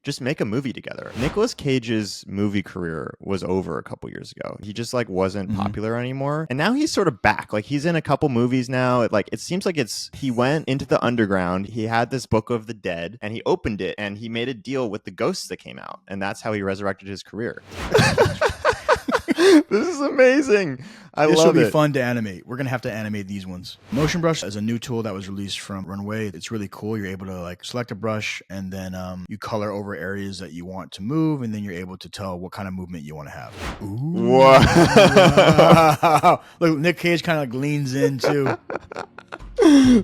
just make a movie together. Nicolas Cage's movie career was over a couple years ago. He just like wasn't popular anymore. And now he's sort of back. Like he's in a couple movies now. It seems like he went into the underground. He had this Book of the Dead and he opened it and he made a deal with the ghosts that came out. And that's how he resurrected his career. This is amazing. This will be fun to animate. We're going to have to animate these ones. Motion Brush is a new tool that was released from Runway. It's really cool. You're able to like select a brush and then you color over areas that you want to move, and then you're able to tell what kind of movement you want to have. Ooh. Wow. Look, Nick Cage kind of like leans in too.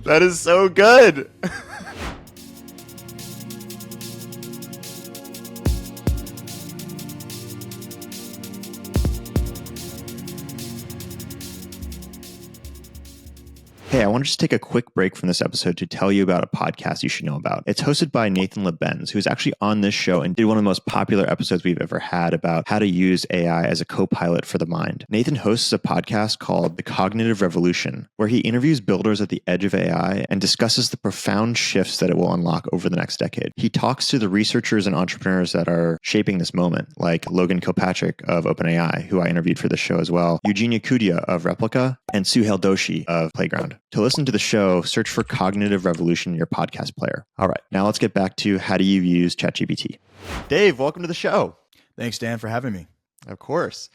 That is so good. Hey, I want to just take a quick break from this episode to tell you about a podcast you should know about. It's hosted by Nathan Lebenz, who's actually on this show and did one of the most popular episodes we've ever had about how to use AI as a co-pilot for the mind. Nathan hosts a podcast called The Cognitive Revolution, where he interviews builders at the edge of AI and discusses the profound shifts that it will unlock over the next decade. He talks to the researchers and entrepreneurs that are shaping this moment, like Logan Kilpatrick of OpenAI, who I interviewed for this show as well, Eugenia Kudia of Replica, and Suhail Doshi of Playground. To listen to the show, search for Cognitive Revolution in your podcast player. All right, now let's get back to how do you use ChatGPT. Dave, welcome to the show. Thanks, Dan, for having me. Of course.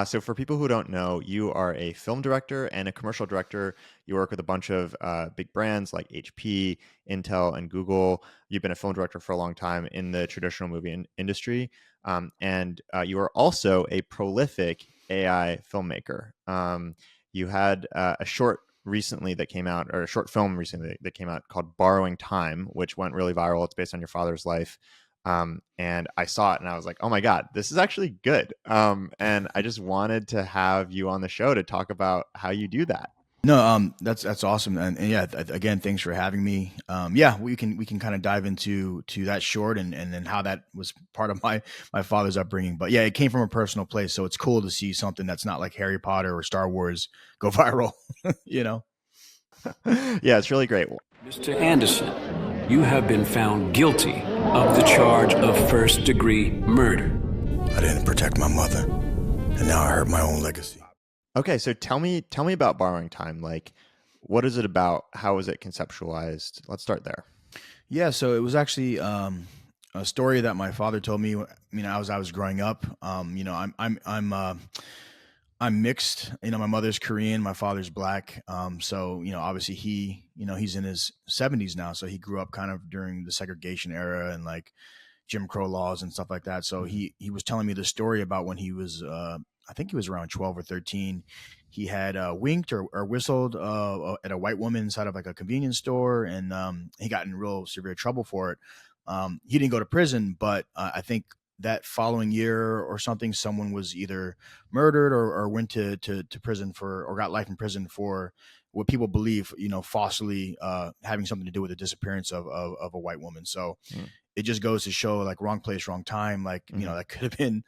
So for people who don't know, you are a film director and a commercial director. You work with a bunch of big brands like HP, Intel, and Google. You've been a film director for a long time in the traditional movie industry. And you are also a prolific AI filmmaker. You had a short film recently that came out called Borrowing Time, which went really viral. It's based on your father's life. And I saw it and I was like, oh my God, this is actually good. And I just wanted to have you on the show to talk about how you do that. No, that's awesome. And yeah, again, thanks for having me. Yeah, we can kind of dive into that short and then how that was part of my father's upbringing. But yeah, it came from a personal place. So it's cool to see something that's not like Harry Potter or Star Wars go viral, you know? Yeah, it's really great. Mr. Anderson, you have been found guilty of the charge of first-degree murder. I didn't protect my mother, and now I hurt my own legacy. Okay, so tell me about Borrowing Time. Like, what is it about? How is it conceptualized? Let's start there. Yeah, so it was actually a story that my father told me. As I was growing up. I'm mixed. My mother's Korean, my father's Black. So obviously he's in his 70s now, so he grew up kind of during the segregation era and like Jim Crow laws and stuff like that. So he was telling me the story about when he was I think he was around 12 or 13. He had winked or whistled at a white woman inside of like a convenience store, and he got in real severe trouble for it. He didn't go to prison, but I think that following year or something, someone was either murdered or went to prison or got life in prison for what people believe, falsely having something to do with the disappearance of a white woman. So it just goes to show, like, wrong place, wrong time. Like, that could have been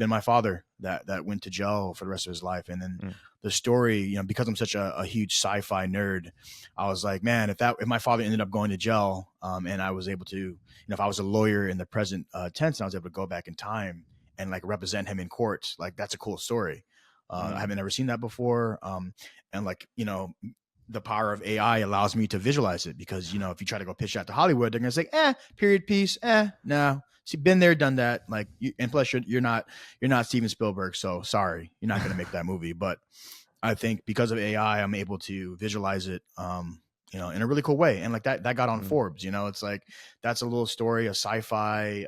my father that went to jail for the rest of his life. And then the story, because I'm such a huge sci-fi nerd, I was like, man, if my father ended up going to jail, and I was able to, if I was a lawyer in the present tense, and I was able to go back in time and like represent him in court, like, that's a cool story. I haven't ever seen that before. And like, the power of AI allows me to visualize it, because, if you try to go pitch that to Hollywood, they're going to say, period piece. No. See, been there, done that. Like, and plus you're not Steven Spielberg. So sorry, you're not going to make that movie. But I think because of AI, I'm able to visualize it, in a really cool way. And like that got on Forbes, it's like, that's a little story, a sci-fi,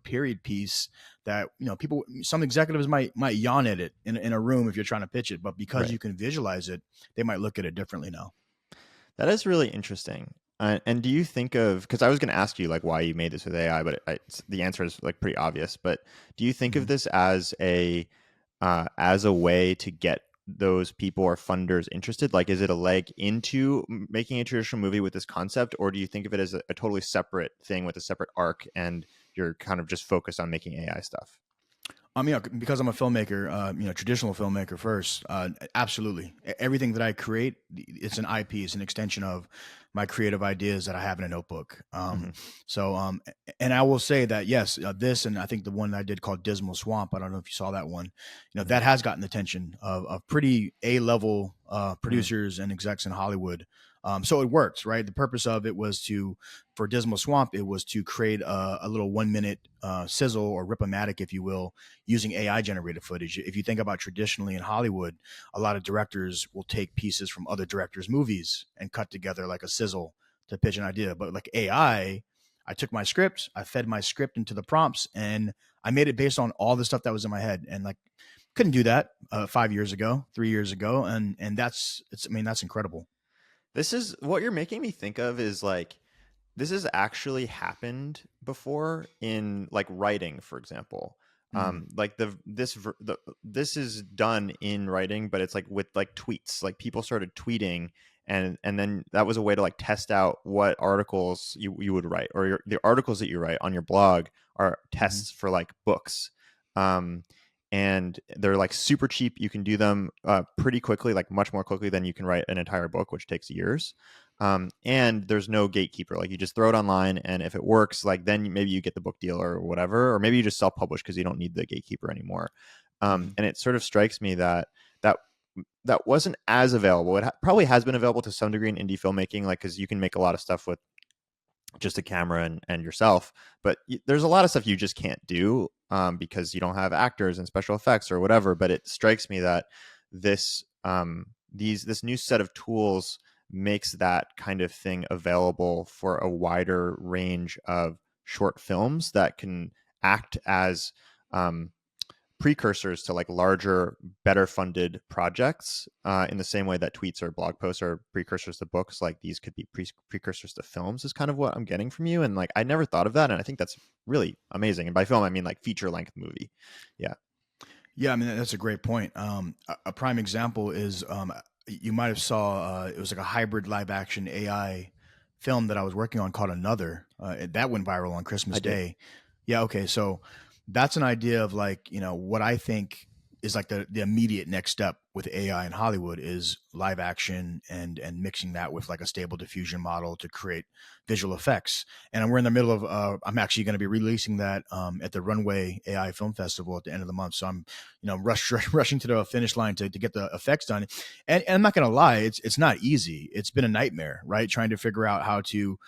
period piece that, some executives might yawn at it in a room if you're trying to pitch it, but because you can visualize it, they might look at it differently now. That is really interesting. And do you think of, because I was going to ask you like why you made this with AI, but the answer is like pretty obvious, but do you think of this as a way to get those people or funders interested? Like, is it a leg into making a traditional movie with this concept, or do you think of it as a totally separate thing with a separate arc and you're kind of just focused on making AI stuff? I mean, because I'm a filmmaker, traditional filmmaker first, absolutely. Everything that I create, it's an IP, it's an extension of my creative ideas that I have in a notebook. Mhm. And I will say that, yes, this, and I think the one I did called Dismal Swamp, I don't know if you saw that one, that has gotten the attention of pretty A-level producers and execs in Hollywood. So it works, right? The purpose of it was for Dismal Swamp, it was to create a little 1 minute sizzle or rip-o-matic, if you will, using AI generated footage. If you think about traditionally in Hollywood, a lot of directors will take pieces from other directors' movies and cut together like a sizzle to pitch an idea. But like AI, I took my script, I fed my script into the prompts, and I made it based on all the stuff that was in my head. And like, couldn't do that 5 years ago, 3 years ago, and that's that's incredible. This is what you're making me think of is like this has actually happened before in like writing, for example. Like this is done in writing, but it's like with like tweets. Like people started tweeting, and then that was a way to like test out what articles you would write, or the articles that you write on your blog are tests for like books. And they're like super cheap. You can do them pretty quickly, like much more quickly than you can write an entire book, which takes years. And there's no gatekeeper. Like you just throw it online, and if it works, like then maybe you get the book deal or whatever, or maybe you just self-publish because you don't need the gatekeeper anymore. And it sort of strikes me that that wasn't as available. It probably has been available to some degree in indie filmmaking, like because you can make a lot of stuff with just a camera and yourself, but there's a lot of stuff you just can't do because you don't have actors and special effects or whatever. But it strikes me that this this new set of tools makes that kind of thing available for a wider range of short films that can act as precursors to like larger, better funded projects in the same way that tweets or blog posts are precursors to books. Like these could be precursors to films is kind of what I'm getting from you. And like, I never thought of that. And I think that's really amazing. And by film, I mean like feature length movie. Yeah. Yeah, I mean that's a great point. A prime example is you might have saw it was like a hybrid live action AI film that I was working on called Another. That went viral on Christmas Day. Yeah, okay, so that's an idea of like what I think is like the immediate next step with AI in Hollywood is live action and mixing that with like a stable diffusion model to create visual effects. And we're in the middle of I'm actually going to be releasing that at the Runway AI Film Festival at the end of the month. So I'm rushing to the finish line to get the effects done. And I'm not going to lie, it's not easy. It's been a nightmare, right? Trying to figure out how to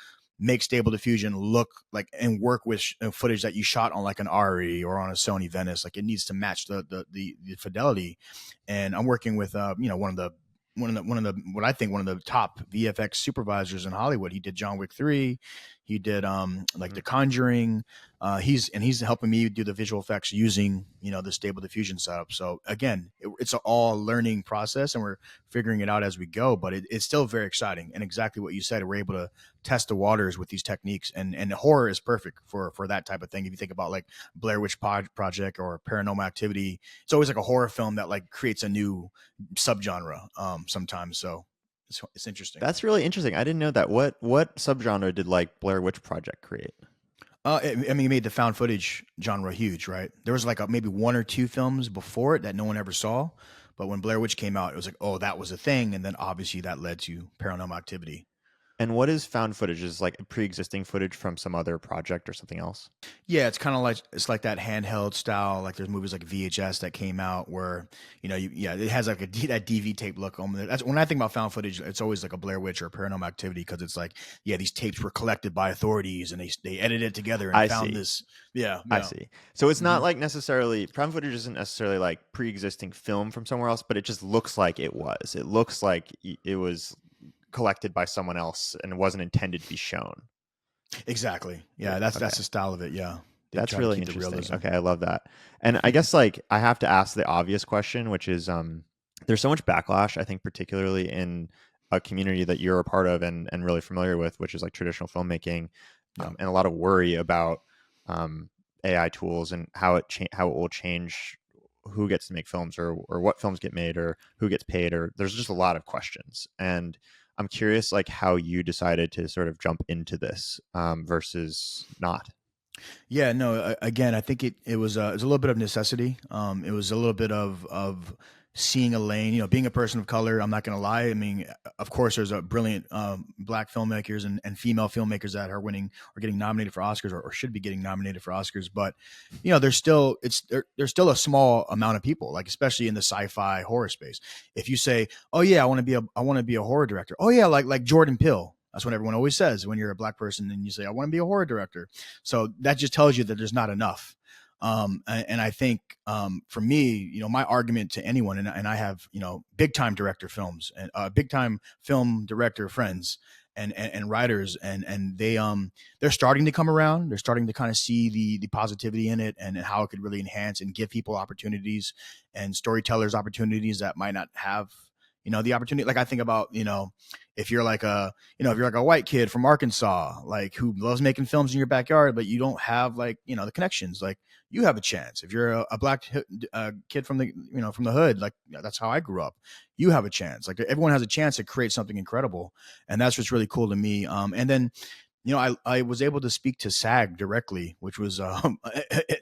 make stable diffusion look like and work with footage that you shot on like an ARRI or on a Sony Venice. Like it needs to match the fidelity. And I'm working with one of the what I think one of the top VFX supervisors in Hollywood. He did John Wick 3. He did like The Conjuring. He's helping me do the visual effects using the stable diffusion setup. So again, it's an all learning process, and we're figuring it out as we go. But it's still very exciting, and exactly what you said, we're able to test the waters with these techniques. And horror is perfect for that type of thing. If you think about like Blair Witch Project or Paranormal Activity, it's always like a horror film that like creates a new subgenre sometimes. So it's interesting. That's really interesting. I didn't know that. What subgenre did like Blair Witch Project create? I mean, it made the found footage genre huge, right? There was like maybe one or two films before it that no one ever saw. But when Blair Witch came out, it was like, oh, that was a thing. And then obviously that led to Paranormal Activity. And what is found footage? Is like pre-existing footage from some other project or something else? Yeah, it's kind of like that handheld style. Like there's movies like VHS that came out where it has like that DV tape look on it. That's when I think about found footage. It's always like a Blair Witch or a Paranormal Activity because it's like these tapes were collected by authorities and they edited it together and found this. Yeah, I see. So it's not like necessarily found footage isn't necessarily like pre-existing film from somewhere else, but it just looks like it was. It looks like it was collected by someone else and wasn't intended to be shown. Exactly. Yeah, that's the style of it. Yeah. That's really interesting. Okay, I love that. And I guess like I have to ask the obvious question, which is there's so much backlash, I think, particularly in a community that you're a part of and really familiar with, which is like traditional filmmaking, and a lot of worry about AI tools and how it will change who gets to make films or what films get made or who gets paid, or there's just a lot of questions. And I'm curious like how you decided to sort of jump into this versus not. Yeah, no. Again, I think it was a little bit of necessity. It was a little bit of seeing a lane. You know, being a person of color, I'm not going to lie. I mean, of course, there's a brilliant black filmmakers and female filmmakers that are winning or getting nominated for Oscars or should be getting nominated for Oscars. But you know, there's still a small amount of people, like especially in the sci-fi horror space. If you say, "Oh yeah, I want to be a horror director," oh yeah, like Jordan Peele. That's what everyone always says when you're a black person and you say, "I want to be a horror director." So that just tells you that there's not enough. And I think for me, you know, my argument to anyone, and I have, you know, big time director films and big time film director friends and writers, and they're starting to come around. They're starting to kind of see the positivity in it and how it could really enhance and give people opportunities and storytellers opportunities that might not have, you know, the opportunity. Like I think about, you know, if you're like a, you know, if you're like a white kid from Arkansas, like who loves making films in your backyard, but you don't have like, you know, the connections, like you have a chance. If you're a black kid from the, you know, from the hood, like that's how I grew up, you have a chance. Like everyone has a chance to create something incredible. And that's what's really cool to me. And then, you know, I was able to speak to SAG directly, which was an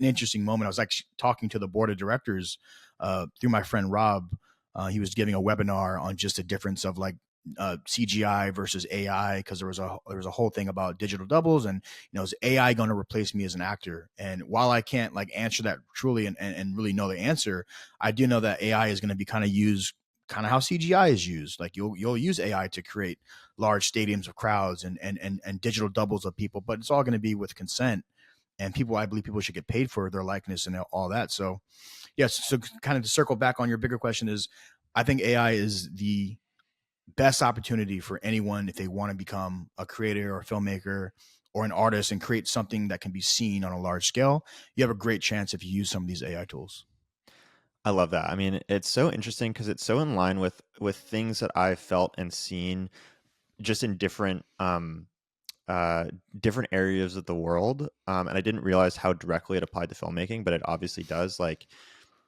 interesting moment. I was actually talking to the board of directors through my friend Rob. He was giving a webinar on just the difference of like CGI versus AI, because there was a whole thing about digital doubles and, you know, is AI going to replace me as an actor? And while I can't like answer that truly and really know the answer, I do know that AI is going to be kind of used kind of how CGI is used. Like you'll use AI to create large stadiums of crowds and digital doubles of people, but it's all going to be with consent. And people, I believe people should get paid for their likeness and all that. So yes, so kind of to circle back on your bigger question is, I think AI is the best opportunity for anyone if they want to become a creator or a filmmaker or an artist and create something that can be seen on a large scale. You have a great chance if you use some of these AI tools. I love that. I mean, it's so interesting because it's so in line with things that I've felt and seen just in uh, different areas of the world. And I didn't realize how directly it applied to filmmaking, but it obviously does. Like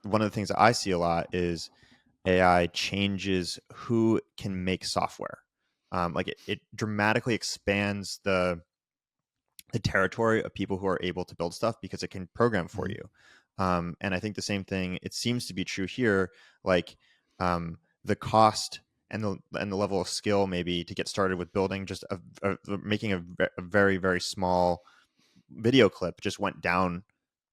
one of the things that I see a lot is AI changes who can make software. Like it dramatically expands the territory of people who are able to build stuff because it can program for Mhm. you. And I think the same thing, it seems to be true here. Like the cost and the level of skill maybe to get started with building just making a very, very small video clip just went down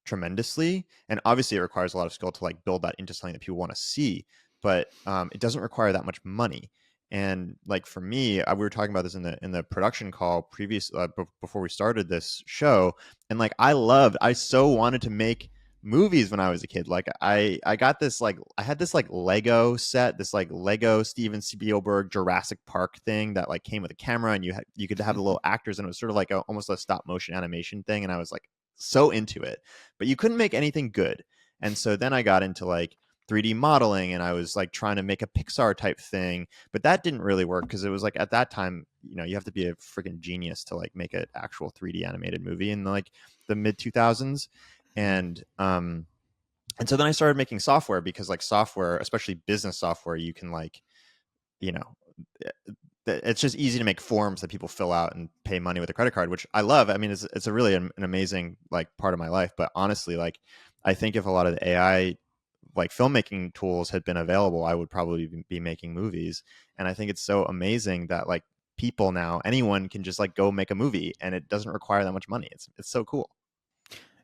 tremendously. And obviously it requires a lot of skill to like build that into something that people want to see, but it doesn't require that much money. And like for me, we were talking about this in the production call previous before we started this show, and like I so wanted to make movies when I was a kid. Like I got this like I had this like Lego set, this like Lego Steven Spielberg Jurassic Park thing that like came with a camera, and you could have the little actors, and it was sort of like almost a stop motion animation thing, and I was like so into it, but you couldn't make anything good. And so then I got into like 3D modeling, and I was like trying to make a Pixar type thing, but that didn't really work because it was like at that time, you know, you have to be a freaking genius to like make an actual 3D animated movie in like the mid 2000s. And so then I started making software because like software, especially business software, you can like, you know, it's just easy to make forms that people fill out and pay money with a credit card, which I love. I mean, it's a really an amazing like part of my life. But honestly, like I think if a lot of the AI like filmmaking tools had been available, I would probably be making movies. And I think it's so amazing that like people now, anyone can just like go make a movie and it doesn't require that much money. It's so cool.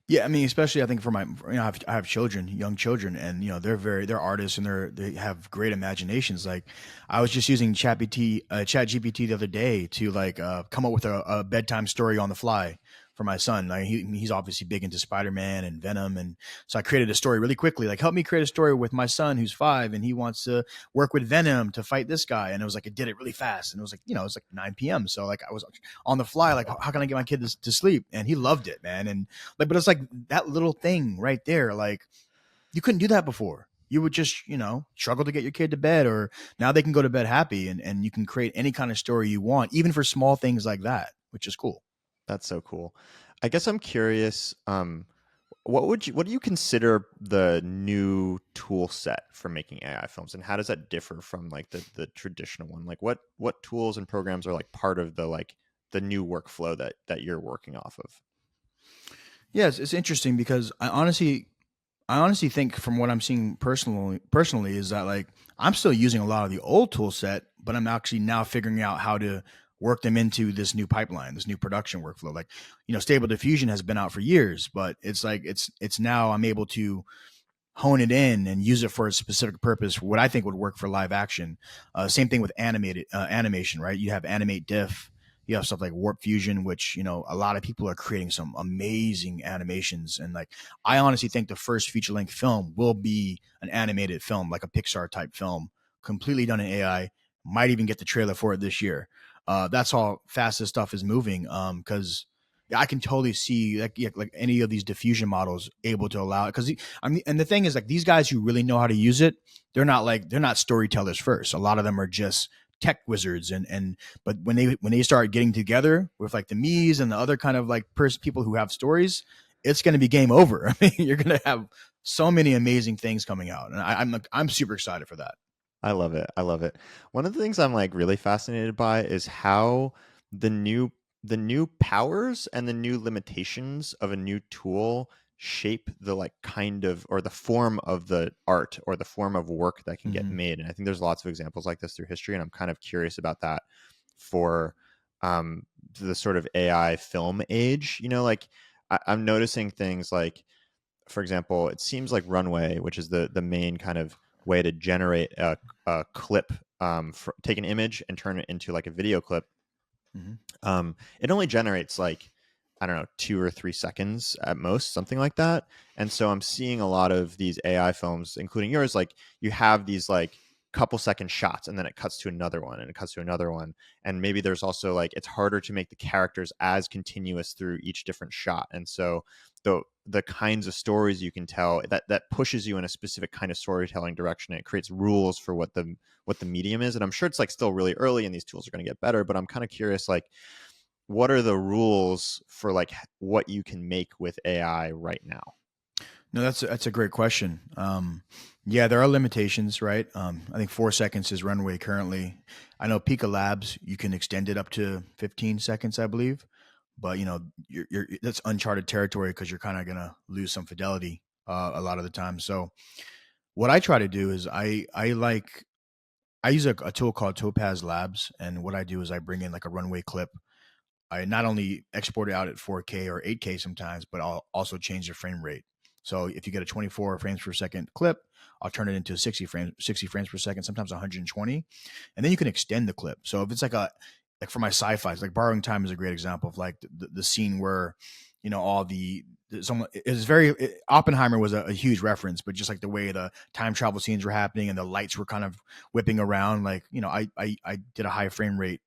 Yeah, I mean, especially I think for my, you know, I have children, young children, and you know, they're artists and they have great imaginations. Like, I was just using Chat GPT the other day to like come up with a bedtime story on the fly for my son. Like, he's obviously big into Spider-Man and Venom, and so I created a story really quickly. Like, help me create a story with my son who's 5 and he wants to work with Venom to fight this guy. And it was like it did it really fast, and it was like, you know, it was like 9 p.m. So like I was on the fly, like how can I get my kid to sleep? And he loved it, man. And like, but it's like that little thing right there. Like you couldn't do that before. You would just, you know, struggle to get your kid to bed, or now they can go to bed happy, and you can create any kind of story you want, even for small things like that, which is cool. That's so cool. I guess I'm curious, what do you consider the new tool set for making AI films, and how does that differ from like the traditional one? Like what tools and programs are like part of the new workflow that you're working off of? Yes, it's interesting because I honestly think from what I'm seeing personally is that like I'm still using a lot of the old tool set, but I'm actually now figuring out how to work them into this new pipeline, this new production workflow. Like, Stable Diffusion has been out for years, but it's like it's now I'm able to hone it in and use it for a specific purpose, what I think would work for live action. Same thing with animated animation, right? You have Animate Diff, you have stuff like Warp Fusion, which a lot of people are creating some amazing animations. And like, I honestly think the first feature length film will be an animated film, like a Pixar type film, completely done in AI. Might even get the trailer for it this year. That's how fast this stuff is moving. Because I can totally see like like any of these diffusion models able to allow it. Because I mean, and the thing is, like, these guys who really know how to use it, they're not storytellers first. A lot of them are just tech wizards, and but when they start getting together with like the me's and the other kind of like people who have stories, it's going to be game over. I mean, you're going to have so many amazing things coming out, and I'm super excited for that. I love it. I love it. One of the things I'm like really fascinated by is how the new the new powers and the new limitations of a new tool shape the like kind of or the form of the art or the form of work that can get Hmm. made. And I think there's lots of examples like this through history, and I'm kind of curious about that for um the sort of AI film age. Like I'm noticing things like, for example, it seems like Runway, which is the main kind of way to generate a clip, take an image and turn it into like a video clip. Hmm. It only generates like, I don't know, 2 or 3 seconds at most, something like that. And so I'm seeing a lot of these AI films, including yours, like you have these like couple second shots and then it cuts to another one and it cuts to another one. And maybe there's also like it's harder to make the characters as continuous through each different shot. And so the kinds of stories you can tell that pushes you in a specific kind of storytelling direction. It creates rules for what the medium is. And I'm sure it's like still really early and these tools are going to get better, but I'm kind of curious, like, what are the rules for like what you can make with AI right now? No, that's a great question. Yeah, there are limitations, right? I think 4 seconds is Runway currently. I know Pika Labs, you can extend it up to 15 seconds, I believe. But you're that's uncharted territory because you're kind of gonna lose some fidelity a lot of the time. So what I try to do is I use a tool called Topaz Labs, and what I do is I bring in like a Runway clip. I not only export it out at 4K or 8K sometimes, but I'll also change the frame rate. So if you get a 24 frames per second clip, I'll turn it into 60 frames per second, sometimes 120, and then you can extend the clip. So if it's like for my sci-fi, like Borrowing Time is a great example of like the scene where all the someone is very Oppenheimer was a huge reference, but just like the way the time travel scenes were happening and the lights were kind of whipping around, like I did a high frame rate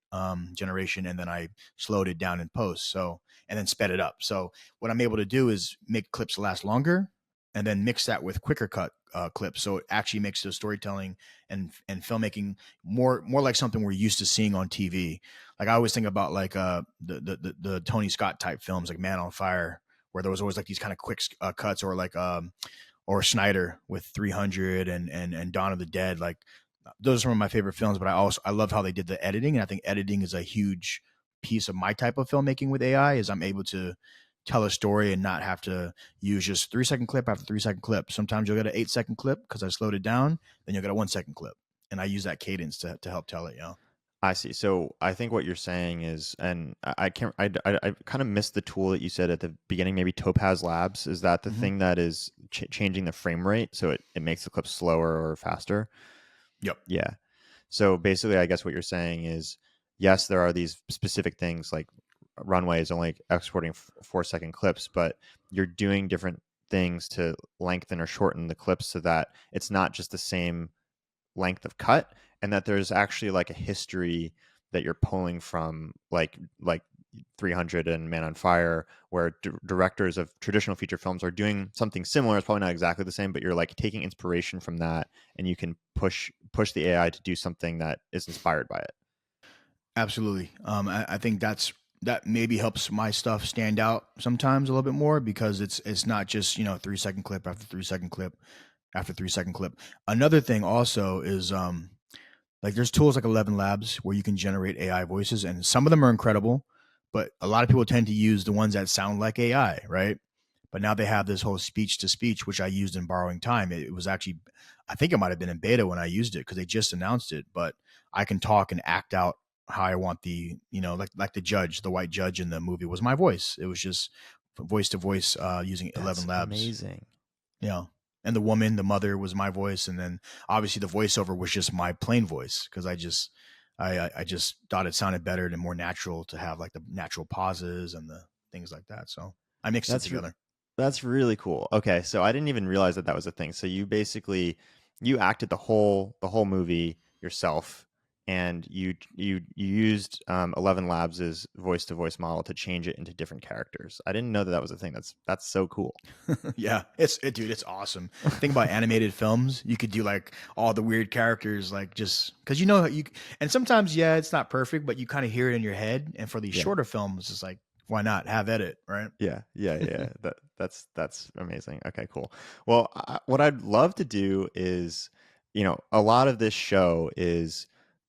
generation, and then I slowed it down in post, so and then sped it up. So what I'm able to do is make clips last longer, and then mix that with quicker cut clips, so it actually makes the storytelling and filmmaking more like something we're used to seeing on TV. Like I always think about like the Tony Scott type films like Man on Fire, where there was always like these kind of quick cuts, or like or Snyder with 300 and Dawn of the Dead. Like those are some of my favorite films, but I love how they did the editing, and I think editing is a huge piece of my type of filmmaking with AI. Is I'm able to tell a story and not have to use just 3 second clip after 3 second clip. Sometimes you'll get an 8 second clip because I slowed it down, then you'll get a 1 second clip, and I use that cadence to help tell it. I see. So I think what you're saying is, and I can't, I kind of missed the tool that you said at the beginning, maybe Topaz Labs. Is that the Hmm. thing that is changing the frame rate so it makes the clip slower or faster? Yep. Yeah. So basically, I guess what you're saying is, yes, there are these specific things like Runway is only exporting 4 second clips, but you're doing different things to lengthen or shorten the clips so that it's not just the same length of cut, and that there's actually like a history that you're pulling from, like 300 and Man on Fire, where directors of traditional feature films are doing something similar. It's probably not exactly the same, but you're like taking inspiration from that, and you can push the AI to do something that is inspired by it. Absolutely. I think that maybe helps my stuff stand out sometimes a little bit more because it's not just 3 second clip after 3 second clip after 3 second clip. Another thing also is like there's tools like 11 Labs where you can generate AI voices, and some of them are incredible, but a lot of people tend to use the ones that sound like AI, right? But now they have this whole speech to speech, which I used in Borrowing Time. It was actually, I think it might have been in beta when I used it because they just announced it. But I can talk and act out how I want the, like the judge, the white judge in the movie was my voice. It was just voice to voice using That's 11 Labs. amazing. Yeah. And the woman, the mother was my voice. And then obviously the voiceover was just my plain voice because I just thought it sounded better and more natural to have like the natural pauses and the things like that. So I mixed it together. That's really cool. Okay, so I didn't even realize that was a thing. So you basically acted the whole movie yourself, and you used 11 Labs' voice to voice model to change it into different characters. I didn't know that was a thing. That's so cool. Yeah, dude, it's awesome. Think about animated films. You could do like all the weird characters, like just because and sometimes it's not perfect, but you kind of hear it in your head. And for these shorter films, it's like, why not have edit, right? Yeah. That's amazing. Okay, cool. Well, what I'd love to do is, a lot of this show is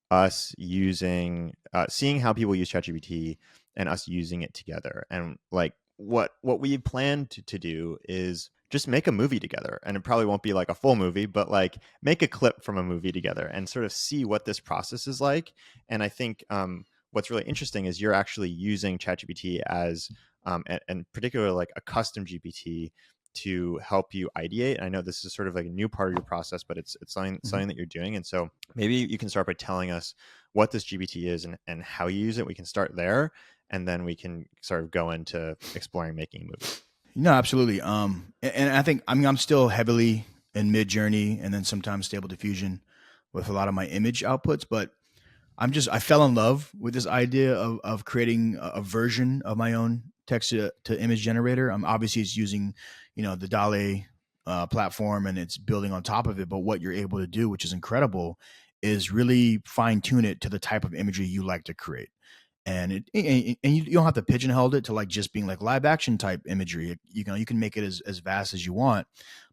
us using, seeing how people use ChatGPT and us using it together. And like what we plan to do is just make a movie together. And it probably won't be like a full movie, but like make a clip from a movie together and sort of see what this process is like. And I think, what's really interesting is you're actually using ChatGPT as, and particularly like a custom GPT to help you ideate. I know this is sort of like a new part of your process, but it's something that you're doing. And so maybe you can start by telling us what this GPT is and how you use it. We can start there, and then we can sort of go into exploring making a movie. No, absolutely. And I think I'm still heavily in Midjourney and then sometimes Stable Diffusion with a lot of my image outputs, but I fell in love with this idea of creating a version of my own text to image generator. Obviously it's using, the DALL-E platform and it's building on top of it. But what you're able to do, which is incredible, is really fine tune it to the type of imagery you like to create. And you don't have to pigeonhole it to like just being like live action type imagery. You can make it as vast as you want,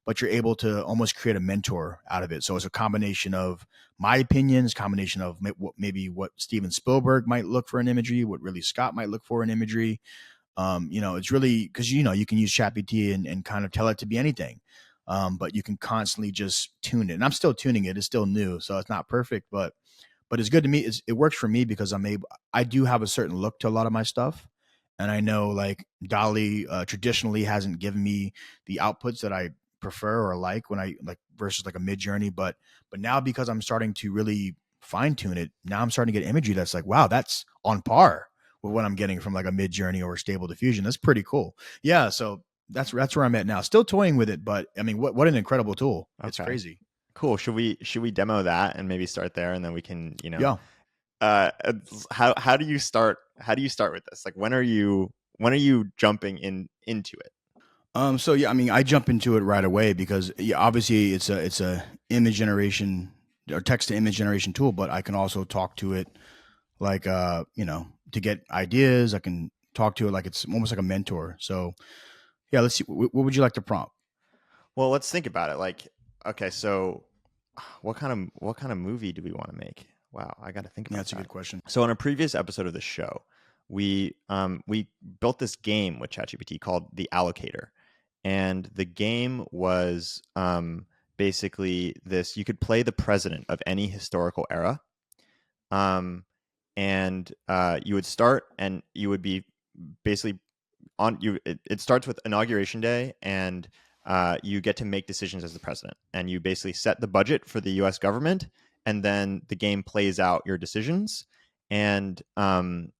but you're able to almost create a mentor out of it. So it's a combination of my opinions, combination of maybe what Steven Spielberg might look for in imagery, what Ridley Scott might look for in imagery. It's really because you can use ChatGPT and kind of tell it to be anything, but you can constantly just tune it. And I'm still tuning it; it's still new, so it's not perfect, but it's good to me. It works for me because I do have a certain look to a lot of my stuff. And I know like DALL-E traditionally hasn't given me the outputs that I prefer or like when I like versus like a Midjourney. But now because I'm starting to really fine tune it, now I'm starting to get imagery that's like, wow, that's on par with what I'm getting from like a Midjourney or Stable Diffusion. That's pretty cool. Yeah. So that's where I'm at now. Still toying with it, but I mean, what an incredible tool. Okay. It's crazy. Cool. Should we demo that and maybe start there, and then we can, Yeah. How do you start with this? Like when are you jumping into it? So yeah, I mean, I jump into it right away because obviously it's a image generation or text to image generation tool, but I can also talk to it like to get ideas. I can talk to it like it's almost like a mentor. So yeah, let's see. What would you like to prompt? Well, let's think about it. Like, okay, so what kind of movie do we want to make? Wow, I got to think about that. That's a good question. So on a previous episode of the show, we built this game with ChatGPT called The Allocator. And the game was basically this: you could play the president of any historical era. And you would start, and you would be basically it starts with Inauguration Day, and you get to make decisions as the president, and you basically set the budget for the U.S. government, and then the game plays out your decisions, and then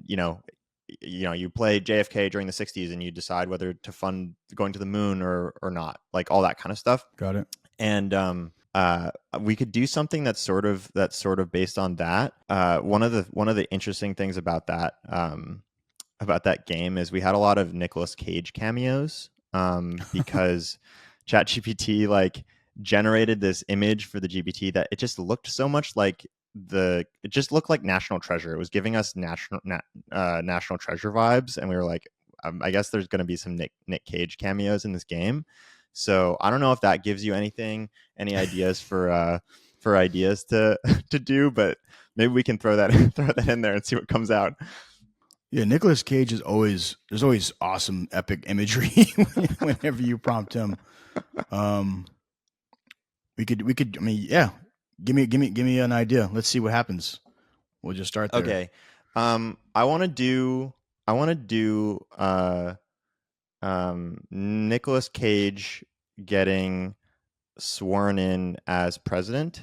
you play JFK during the 60s, and you decide whether to fund going to the moon or not, like all that kind of stuff. Got it. And we could do something that's sort of based on that. One of the interesting things about that game is we had a lot of Nicolas Cage cameos, because ChatGPT like generated this image for the GPT that it just looked so much like it just looked like National Treasure. It was giving us National Treasure vibes, and we were like, I guess there's going to be some Nick Cage cameos in this game. So I don't know if that gives you any ideas for ideas to do, but maybe we can throw that in there and see what comes out. Yeah, Nicolas Cage is always there's always awesome epic imagery whenever you prompt him. Um, we could. I mean, yeah. Give me an idea. Let's see what happens. We'll just start there. Okay. I want to do Nicolas Cage getting sworn in as president.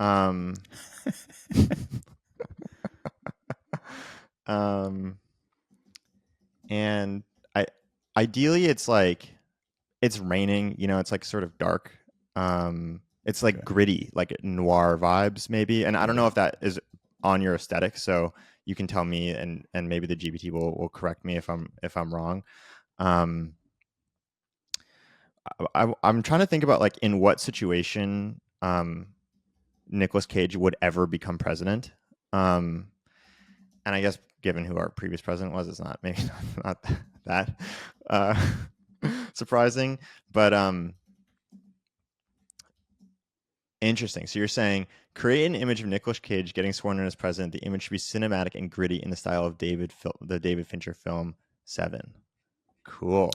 Um and ideally it's like it's raining, it's like sort of dark. It's like gritty, like noir vibes maybe. And I don't know if that is on your aesthetic, so you can tell me, and maybe the GPT will correct me if I'm wrong. I'm trying to think about like in what situation Nicolas Cage would ever become president. And I guess given who our previous president was, it's not maybe not that surprising, but interesting. So you're saying create an image of Nicolas Cage getting sworn in as president. The image should be cinematic and gritty in the style of the David Fincher film Seven. Cool.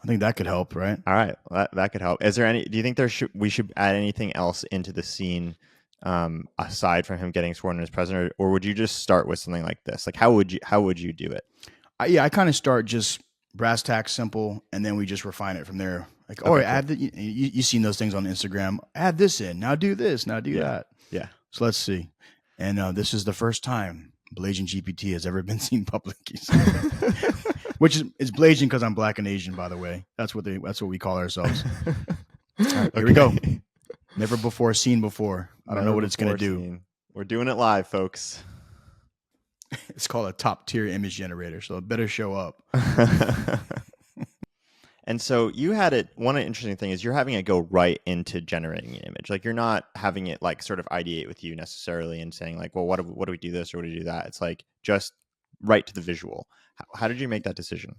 I think that could help, right? All right, that could help. Is there any? Do you think we should add anything else into the scene aside from him getting sworn in as president, or would you just start with something like this? Like how would you do it? I kind of start just brass tacks, simple, and then we just refine it from there. Like, Okay, add the, you've seen those things on Instagram. Add this in. Now do this. Now do that. Yeah. So let's see. And this is the first time Blasian GPT has ever been seen publicly. Which is it's Blasian because I'm black and Asian, by the way. That's what we call ourselves. All right, here we go. Never before seen before. I don't know what it's gonna do. We're doing it live, folks. It's called a top tier image generator, so it better show up. And so you had it. One interesting thing is you're having it go right into generating an image. Like you're not having it like sort of ideate with you necessarily and saying like, well, what do we do this or what do we do that? It's like just right to the visual. How did you make that decision?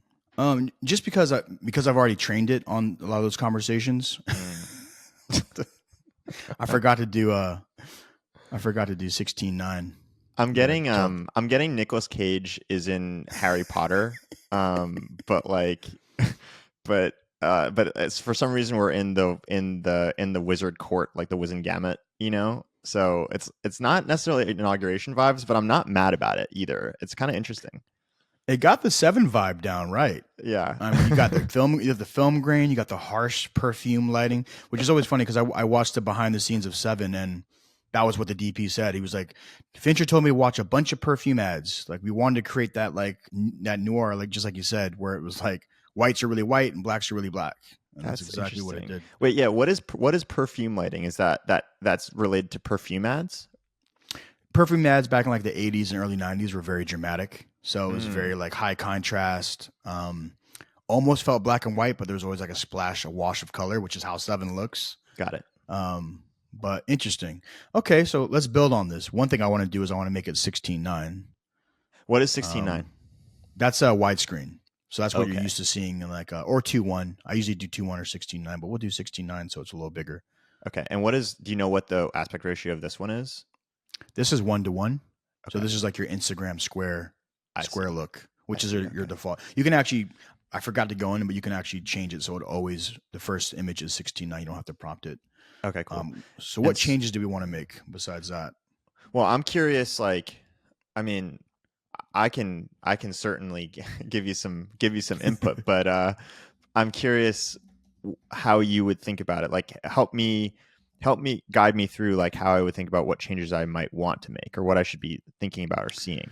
Just because I've already trained it on a lot of those conversations. I forgot to do 16:9. I'm getting Nicolas Cage is in Harry Potter, but it's for some reason we're in the wizard court, like the Wizengamot, So it's not necessarily inauguration vibes, but I'm not mad about it either. It's kind of interesting. It got the Seven vibe down right. Yeah, I mean, you got the film, you have the film grain, you got the harsh perfume lighting, which is always funny because I watched the behind the scenes of Seven, and that was what the DP said. He was like, Fincher told me to watch a bunch of perfume ads. Like we wanted to create that that noir, like just like you said, where it was like whites are really white and blacks are really black. And that's exactly what it did. Wait, yeah. What is perfume lighting? Is that's related to perfume ads? Perfume ads back in like the 80s and early 90s were very dramatic. So it was very like high contrast. Almost felt black and white, but there was always like a wash of color, which is how Seven looks. Got it. But interesting. Okay, so let's build on this. One thing I want to do is I want to make it 16:9. What is 16:9? That's a widescreen. So that's what you're used to seeing in like or 2:1. I usually do 2:1 or 16:9, but we'll do 16:9 so it's a little bigger. Okay. And do you know what the aspect ratio of this one is? This is 1:1. Okay. So this is like your Instagram square look, which is your default. You can actually, I forgot to go in, but you can actually change it so the first image is 16:9. You don't have to prompt it. Okay, cool. So what changes do we want to make besides that? Well, I'm curious. Like, I mean, I can certainly give you some input, but I'm curious how you would think about it. Like, help me guide me through like how I would think about what changes I might want to make or what I should be thinking about or seeing.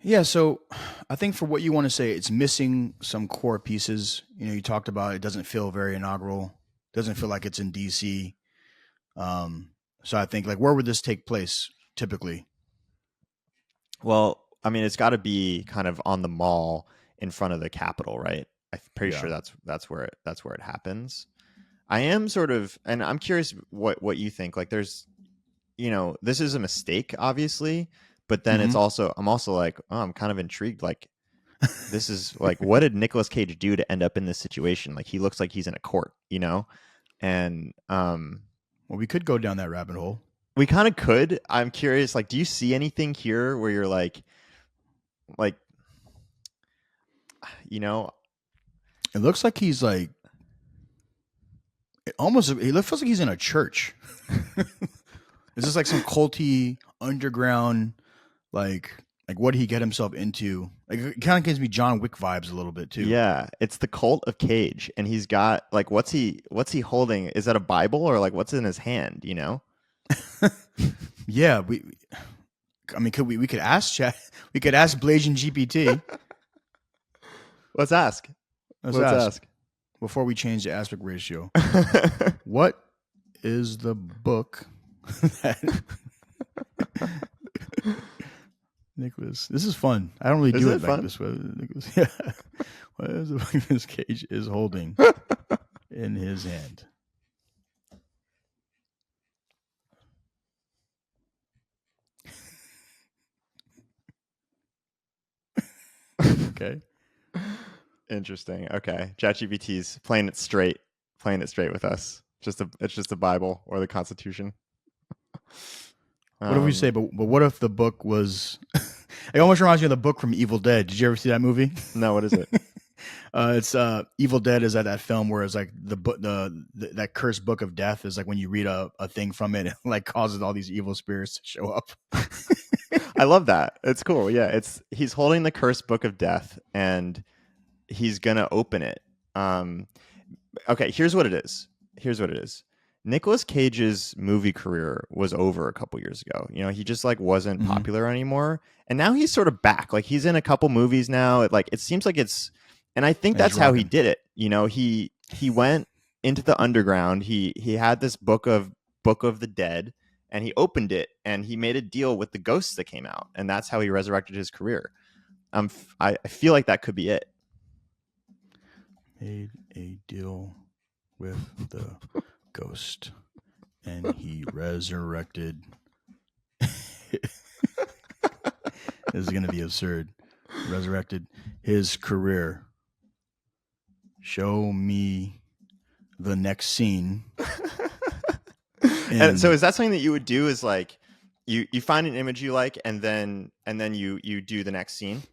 Yeah, so I think for what you want to say, it's missing some core pieces. You talked about it doesn't feel very inaugural. Doesn't feel like it's in DC. So I think like where would this take place typically? Well, I mean, it's got to be kind of on the mall in front of the Capitol, right? I'm pretty sure that's where it happens. I am sort of, and I'm curious what you think. Like, there's, this is a mistake, obviously, but then I'm also like, oh, I'm kind of intrigued. Like, this is like, what did Nicolas Cage do to end up in this situation? Like, he looks like he's in a court, and well, we could go down that rabbit hole. We kind of could. I'm curious, like, do you see anything here where you're like, like, you know, it looks like he's like he feels like he's in a church. Is this like some culty underground, like what did he get himself into? Like, it kind of gives me John Wick vibes a little bit too. yeah, it's the cult of Cage, and he's got like, what's he holding? Is that a Bible or like what's in his hand? You know? Yeah, I mean, we could ask Chat, we could ask Blasian GPT. Let's ask. Let's ask before we change the aspect ratio. What is the book that Nicolas? This is fun. I don't really do it like this. Nicolas, yeah. What is the book Nicolas Cage is holding in his hand? Okay. Interesting. Okay. ChatGPT's playing it straight with us. It's just a Bible or the Constitution. What if we say, but what if the book was? It almost reminds me of the book from Evil Dead. Did you ever see that movie? No. What is it? It's Evil Dead is that film where it's like that cursed book of death is like when you read a thing from it, it like causes all these evil spirits to show up. I love that. It's cool. Yeah, he's holding the cursed book of death and he's gonna open it. Okay, here's what it is. Nicolas Cage's movie career was over a couple years ago. You know, he just like wasn't popular anymore, and now he's sort of back. Like he's in a couple movies now. It seems like it's, and I think that's how he did it. You know, he went into the underground. He had this book of the dead, and he opened it, and he made a deal with the ghosts that came out, and that's how he resurrected his career. I feel like that could be it. Made a deal with the ghost, and he resurrected. This is going to be absurd. Resurrected his career. Show me the next scene. And so is that something that you would do, is like you find an image you like and then you do the next scene?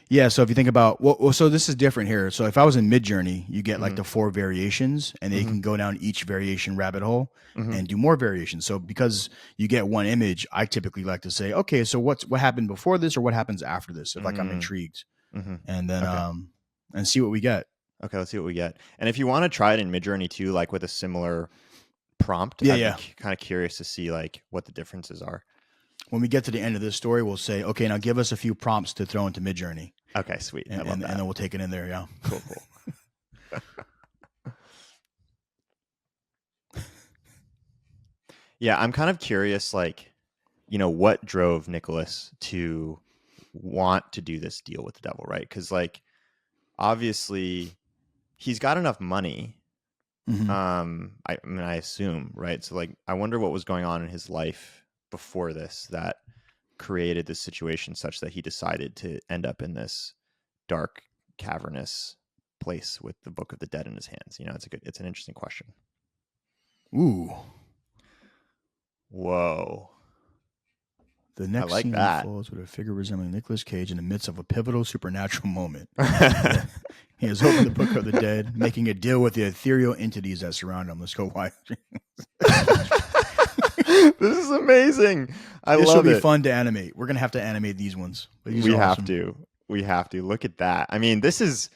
Yeah, so if you think about so this is different here. So if I was in Midjourney, you get like the 4 variations, and then you can go down each variation rabbit hole and do more variations. So because you get one image, I typically like to say, okay, so what happened before this or what happens after this? If like I'm intrigued, and then and see what we get. Okay, let's see what we get. And if you want to try it in Midjourney too, like with a similar prompt, I'd be kind of curious to see like what the differences are. When we get to the end of this story, we'll say, okay, now give us a few prompts to throw into Midjourney. Okay, sweet. And, and then we'll take it in there. Yeah. Cool. Yeah, I'm kind of curious, like, you know, what drove Nicolas to want to do this deal with the devil, right? Because, like, obviously, he's got enough money. I mean, I assume, right? So, like, I wonder what was going on in his life before this that created this situation such that he decided to end up in this dark, cavernous place with the Book of the Dead in his hands. You know, it's an interesting question. Ooh. Whoa. The next scene unfolds with a figure resembling Nicolas Cage in the midst of a pivotal supernatural moment. He has opened the Book of the Dead, making a deal with the ethereal entities that surround him. Let's go watch. This is amazing. This will be fun to animate. We're gonna have to animate these ones. We have to. Look at that. I mean, this is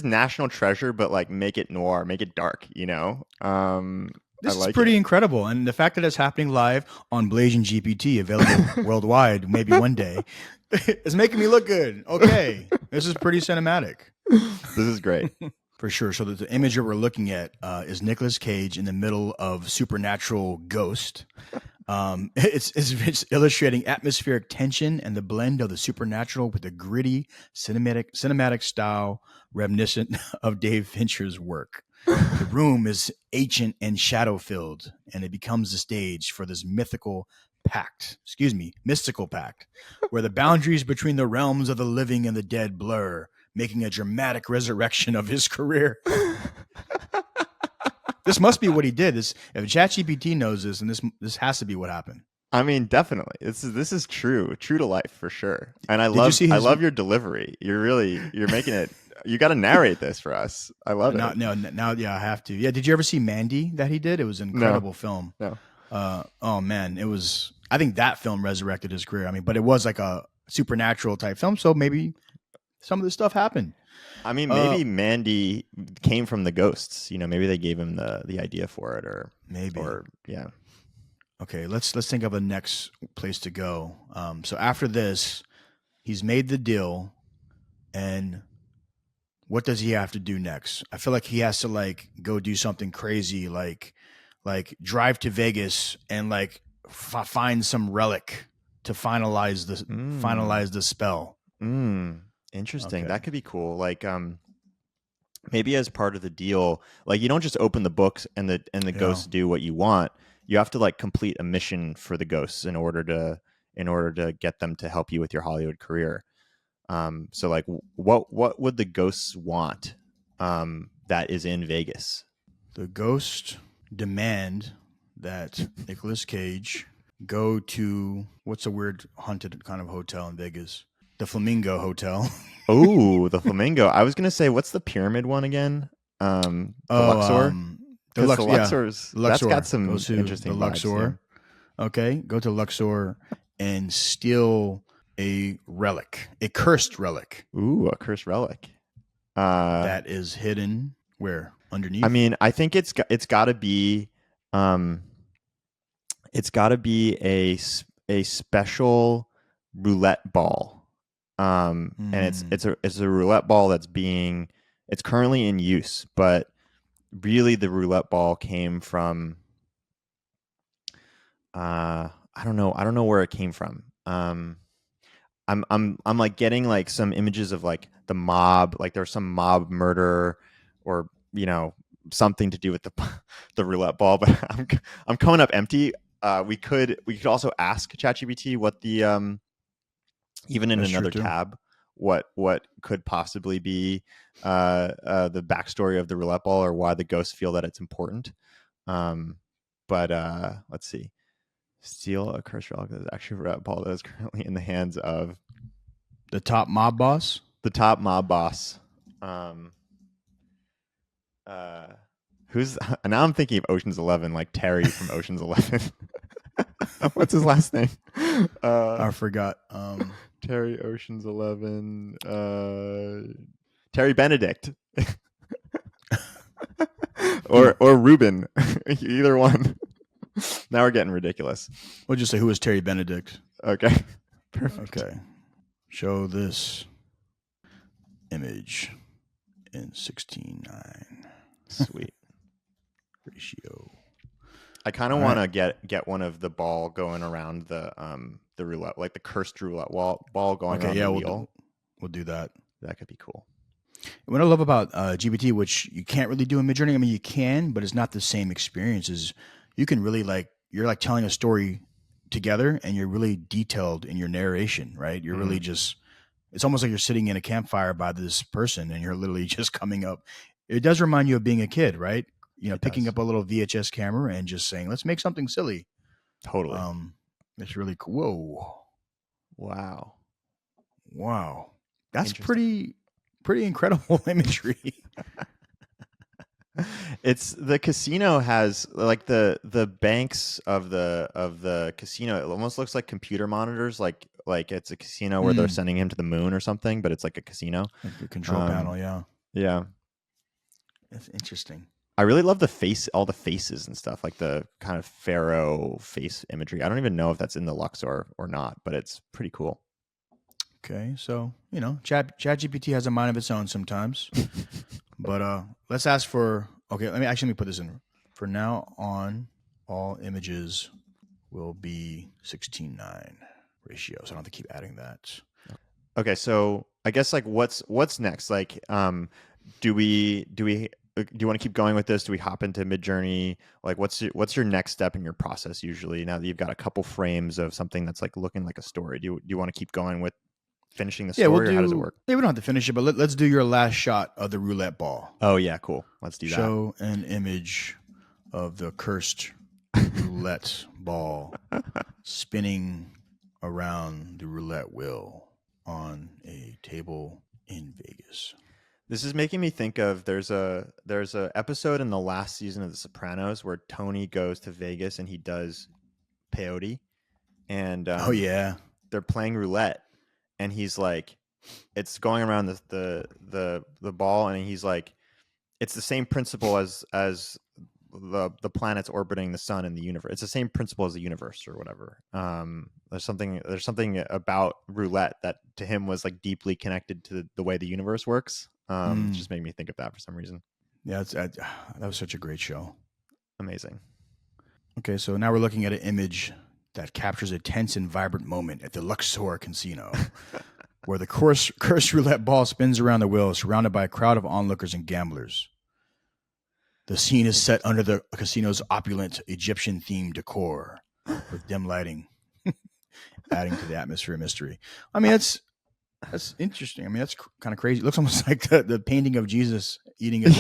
national treasure, but like make it noir, make it dark. You know, this is pretty incredible, and the fact that it's happening live on Blasian GPT, available worldwide, maybe one day, is making me look good. Okay, this is pretty cinematic. This is great. For sure. So the image that we're looking at is Nicolas Cage in the middle of supernatural ghost. It's illustrating atmospheric tension and the blend of the supernatural with the gritty cinematic style reminiscent of Dave Fincher's work. The room is ancient and shadow filled, and it becomes the stage for this mystical pact, where the boundaries between the realms of the living and the dead blur, making a dramatic resurrection of his career. This must be what he did. If ChatGPT knows this, and this has to be what happened. I mean, definitely. This is true to life for sure. And I you love your delivery. You're making it. You got to narrate this for us. I love it. Now, yeah, I have to. Yeah, did you ever see Mandy that he did? It was an incredible film. No. Oh man, it was. I think that film resurrected his career. I mean, but it was like a supernatural type film, so maybe some of this stuff happened. I mean, maybe Mandy came from the ghosts. You know, maybe they gave him the idea for it, or maybe, or yeah. Okay, let's think of a next place to go. So after this, he's made the deal, and what does he have to do next? I feel like he has to like go do something crazy, like drive to Vegas and like find some relic to finalize the spell. Interesting. Okay. That could be cool. Like, maybe as part of the deal, like you don't just open the books and the ghosts do what you want. You have to like complete a mission for the ghosts in order to get them to help you with your Hollywood career. So like, what would the ghosts want that is in Vegas? The ghost demand that Nicolas Cage go to, what's a weird haunted kind of hotel in Vegas? The Flamingo Hotel. Oh, the Flamingo. I was gonna say, what's the pyramid one again? The Luxor. The Luxor's that's got some interesting the vibes, Luxor. yeah. Okay, go to Luxor and steal a relic, a cursed relic. Ooh, a cursed relic. That is hidden where? Underneath? I mean, I think it's got to be a special roulette ball. And it's a roulette ball it's currently in use, but really the roulette ball came from I don't know where it came from. I'm like getting like some images of like the mob, like there's some mob murder or something to do with the roulette ball, but I'm coming up empty. We could also ask ChatGPT what the even in another tab what could possibly be the backstory of the roulette ball or why the ghosts feel that it's important. But let's see. Steal a cursed relic that is actually a roulette ball that is currently in the hands of the top mob boss. The top mob boss. Who's now? I'm thinking of Ocean's 11, like Terry from Ocean's 11. What's his last name? I forgot. Terry Ocean's 11. Terry Benedict. or Ruben. Either one. Now we're getting ridiculous. We'll just say, who is Terry Benedict? Okay. Perfect. Okay. Show this image in 16:9. Sweet. Ratio. I kind of want to get one of the ball going around the roulette, like the cursed roulette ball going around the wheel. We'll do that. That could be cool. What I love about GPT, which you can't really do in Midjourney, I mean, you can, but it's not the same experience. Is you can really you're like telling a story together and you're really detailed in your narration, right? You're really just, it's almost like you're sitting in a campfire by this person and you're literally just coming up. It does remind you of being a kid, right? Picking up a little VHS camera and just saying, let's make something silly. Totally. It's really cool. Whoa. Wow. That's pretty incredible imagery. It's the casino has like the banks of the casino. It almost looks like computer monitors, like it's a casino where they're sending him to the moon or something, but it's like a casino. Like a control panel, yeah. Yeah. That's interesting. I really love all the faces and stuff, like the kind of pharaoh face imagery. I don't even know if that's in the Luxor or not, but it's pretty cool. Okay, so ChatGPT has a mind of its own sometimes, but let's ask for. Okay, let me put this in. For now on, all images will be 16:9 ratio, so I don't have to keep adding that. Okay, so I guess like what's next? Like, do you want to keep going with this? Do we hop into Midjourney? Like, what's your next step in your process usually? Now that you've got a couple frames of something that's like looking like a story, do you want to keep going with finishing the story, or how does it work? Yeah, we don't have to finish it, but let's do your last shot of the roulette ball. Oh yeah, cool. Let's do that. Show an image of the cursed roulette ball spinning around the roulette wheel on a table in Vegas. This is making me think of there's a episode in the last season of The Sopranos where Tony goes to Vegas and he does peyote, and Oh yeah, they're playing roulette, and he's like, it's going around the ball, and he's like, it's the same principle as the planets orbiting the sun in the universe. It's the same principle as the universe or whatever. There's something about roulette that to him was like deeply connected to the way the universe works. It just made me think of that for some reason. Yeah, that was such a great show. Amazing. Okay, so now we're looking at an image that captures a tense and vibrant moment at the Luxor Casino, where the cursed roulette ball spins around the wheel, surrounded by a crowd of onlookers and gamblers. The scene is set under the casino's opulent Egyptian-themed decor, with dim lighting, adding to the atmosphere of mystery. I mean, that's interesting. I mean, that's kind of crazy. It looks almost like the painting of Jesus eating at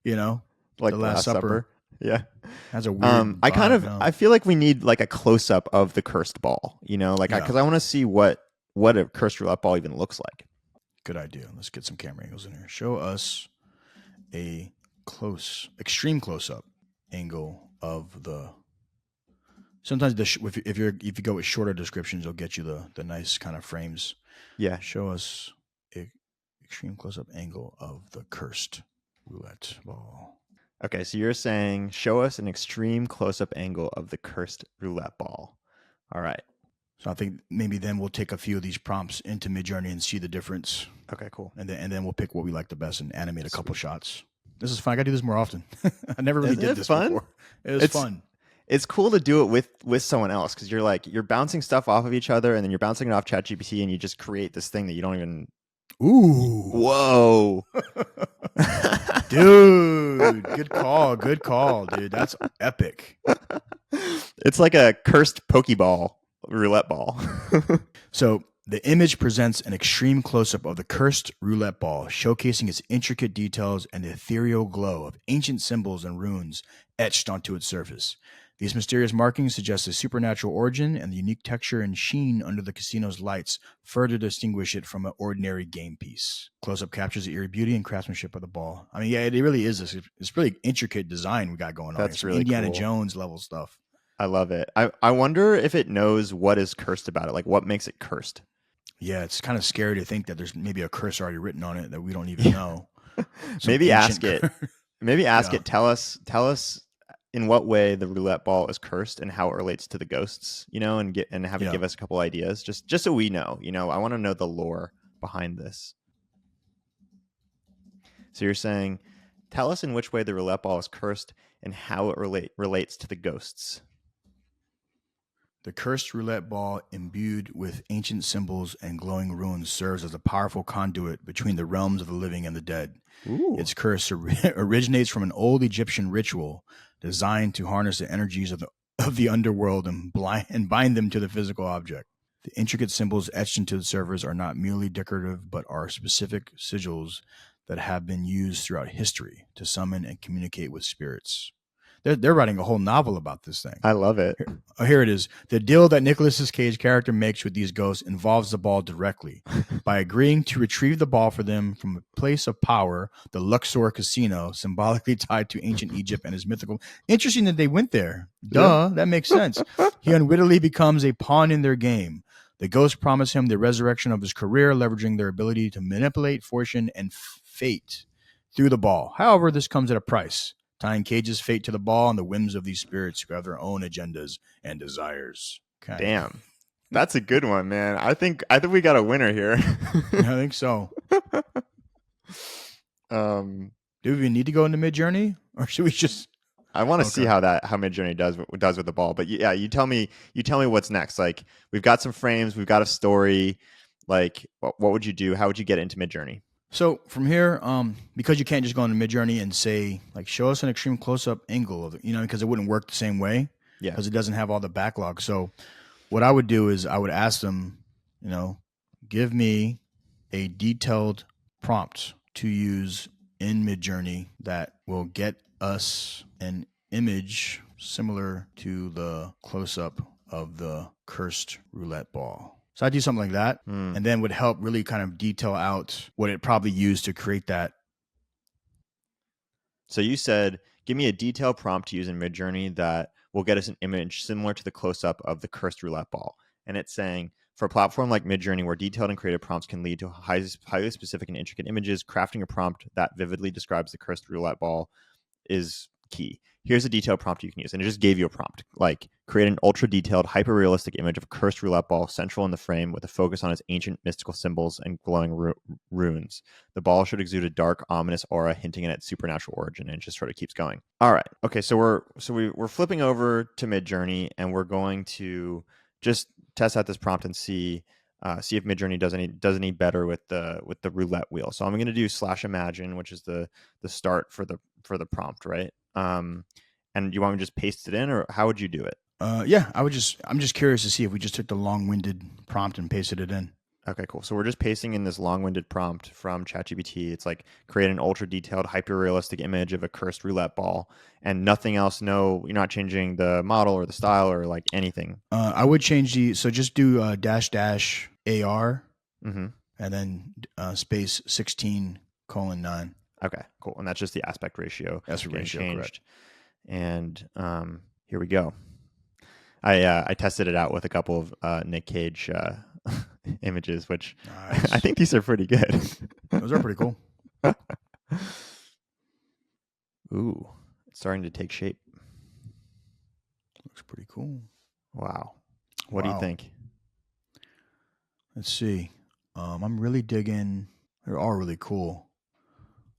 the, like the Last Supper. Yeah, that's a weird. I feel like we need like a close up of the cursed ball. Because I want to see what a cursed roulette ball even looks like. Good idea. Let's get some camera angles in here. Show us a extreme close up angle of the. Sometimes if you go with shorter descriptions, it'll get you the nice kind of frames. Yeah. Show us a extreme close up angle of the cursed roulette ball. Okay, so you're saying show us an extreme close-up angle of the cursed roulette ball. All right. So I think maybe then we'll take a few of these prompts into Midjourney and see the difference. Okay, cool. And then we'll pick what we like the best and animate a couple shots. This is fun. I got to do this more often. I never really did this before. It's fun. It's cool to do it with someone else because you're bouncing stuff off of each other and then you're bouncing it off ChatGPT and you just create this thing that you don't even. Ooh. Whoa. Dude, good call, dude. That's epic. It's like a cursed Pokeball roulette ball. So the image presents an extreme close-up of the cursed roulette ball, showcasing its intricate details and the ethereal glow of ancient symbols and runes etched onto its surface. These mysterious markings suggest a supernatural origin, and the unique texture and sheen under the casino's lights further distinguish it from an ordinary game piece. Close-up captures the eerie beauty and craftsmanship of the ball. I mean, yeah, it really is it's really intricate design we got going on. That's really Indiana cool. Jones level stuff. I love it. I wonder if it knows what is cursed about it, like what makes it cursed. Yeah, it's kind of scary to think that there's maybe a curse already written on it that we don't even know. Maybe ask it. Maybe ask it. Tell us in what way the roulette ball is cursed and how it relates to the ghosts, and have it give us a couple ideas, just so we know. I want to know the lore behind this. So you're saying, tell us in which way the roulette ball is cursed and how it relates to the ghosts. The cursed roulette ball, imbued with ancient symbols and glowing runes, serves as a powerful conduit between the realms of the living and the dead. Ooh. Its curse originates from an old Egyptian ritual designed to harness the energies of the underworld and bind them to the physical object. The intricate symbols etched into the servers are not merely decorative, but are specific sigils that have been used throughout history to summon and communicate with spirits. They're writing a whole novel about this thing. I love it. Here it is. The deal that Nicolas Cage character makes with these ghosts involves the ball directly. By agreeing to retrieve the ball for them from a place of power, the Luxor Casino, symbolically tied to ancient Egypt and his mythical. Interesting that they went there. Duh, that makes sense. He unwittingly becomes a pawn in their game. The ghosts promise him the resurrection of his career, leveraging their ability to manipulate fortune and fate through the ball. However, this comes at a price, tying Cage's fate to the ball and the whims of these spirits who have their own agendas and desires. Okay. Damn. That's a good one, man. I think we got a winner here. I think so. Do we need to go into Midjourney, or should we just? I want to see how Midjourney does with the ball. But yeah, you tell me what's next. Like, we've got some frames, we've got a story. Like, what would you do? How would you get into Midjourney? So from here, because you can't just go into Midjourney and say, like, show us an extreme close-up angle of it, because it wouldn't work the same way. Yeah. Because it doesn't have all the backlog. So what I would do is I would ask them, give me a detailed prompt to use in Midjourney that will get us an image similar to the close-up of the cursed roulette ball. So I do something like that, and then would help really kind of detail out what it probably used to create that. So you said, give me a detailed prompt to use in Midjourney that will get us an image similar to the close-up of the cursed roulette ball. And it's saying, for a platform like Midjourney, where detailed and creative prompts can lead to highly specific and intricate images, crafting a prompt that vividly describes the cursed roulette ball is key. Here's a detailed prompt you can use. And it just gave you a prompt, like create an ultra detailed, hyper realistic image of a cursed roulette ball central in the frame with a focus on its ancient mystical symbols and glowing runes. The ball should exude a dark, ominous aura hinting at its supernatural origin, and it just sort of keeps going. All right. Okay, so we're flipping over to Midjourney, and we're going to just test out this prompt and see if Midjourney does any better with the roulette wheel. So I'm going to do /imagine, which is the start for the prompt, right? And you want me to just paste it in, or how would you do it? Yeah, I'm just curious to see if we just took the long-winded prompt and pasted it in. Okay, cool. So we're just pasting in this long-winded prompt from ChatGPT. It's like create an ultra-detailed, hyper-realistic image of a cursed roulette ball, and nothing else. No, you're not changing the model or the style or like anything. I would change so just do --AR, and then space 16:9. Okay, cool. And that's just the aspect ratio. Aspect ratio, changed. Correct. And here we go. I tested it out with a couple of Nick Cage images, which nice. I think these are pretty good. Those are pretty cool. Ooh, it's starting to take shape. Looks pretty cool. Wow. What do you think? Let's see. I'm really digging. They're all really cool.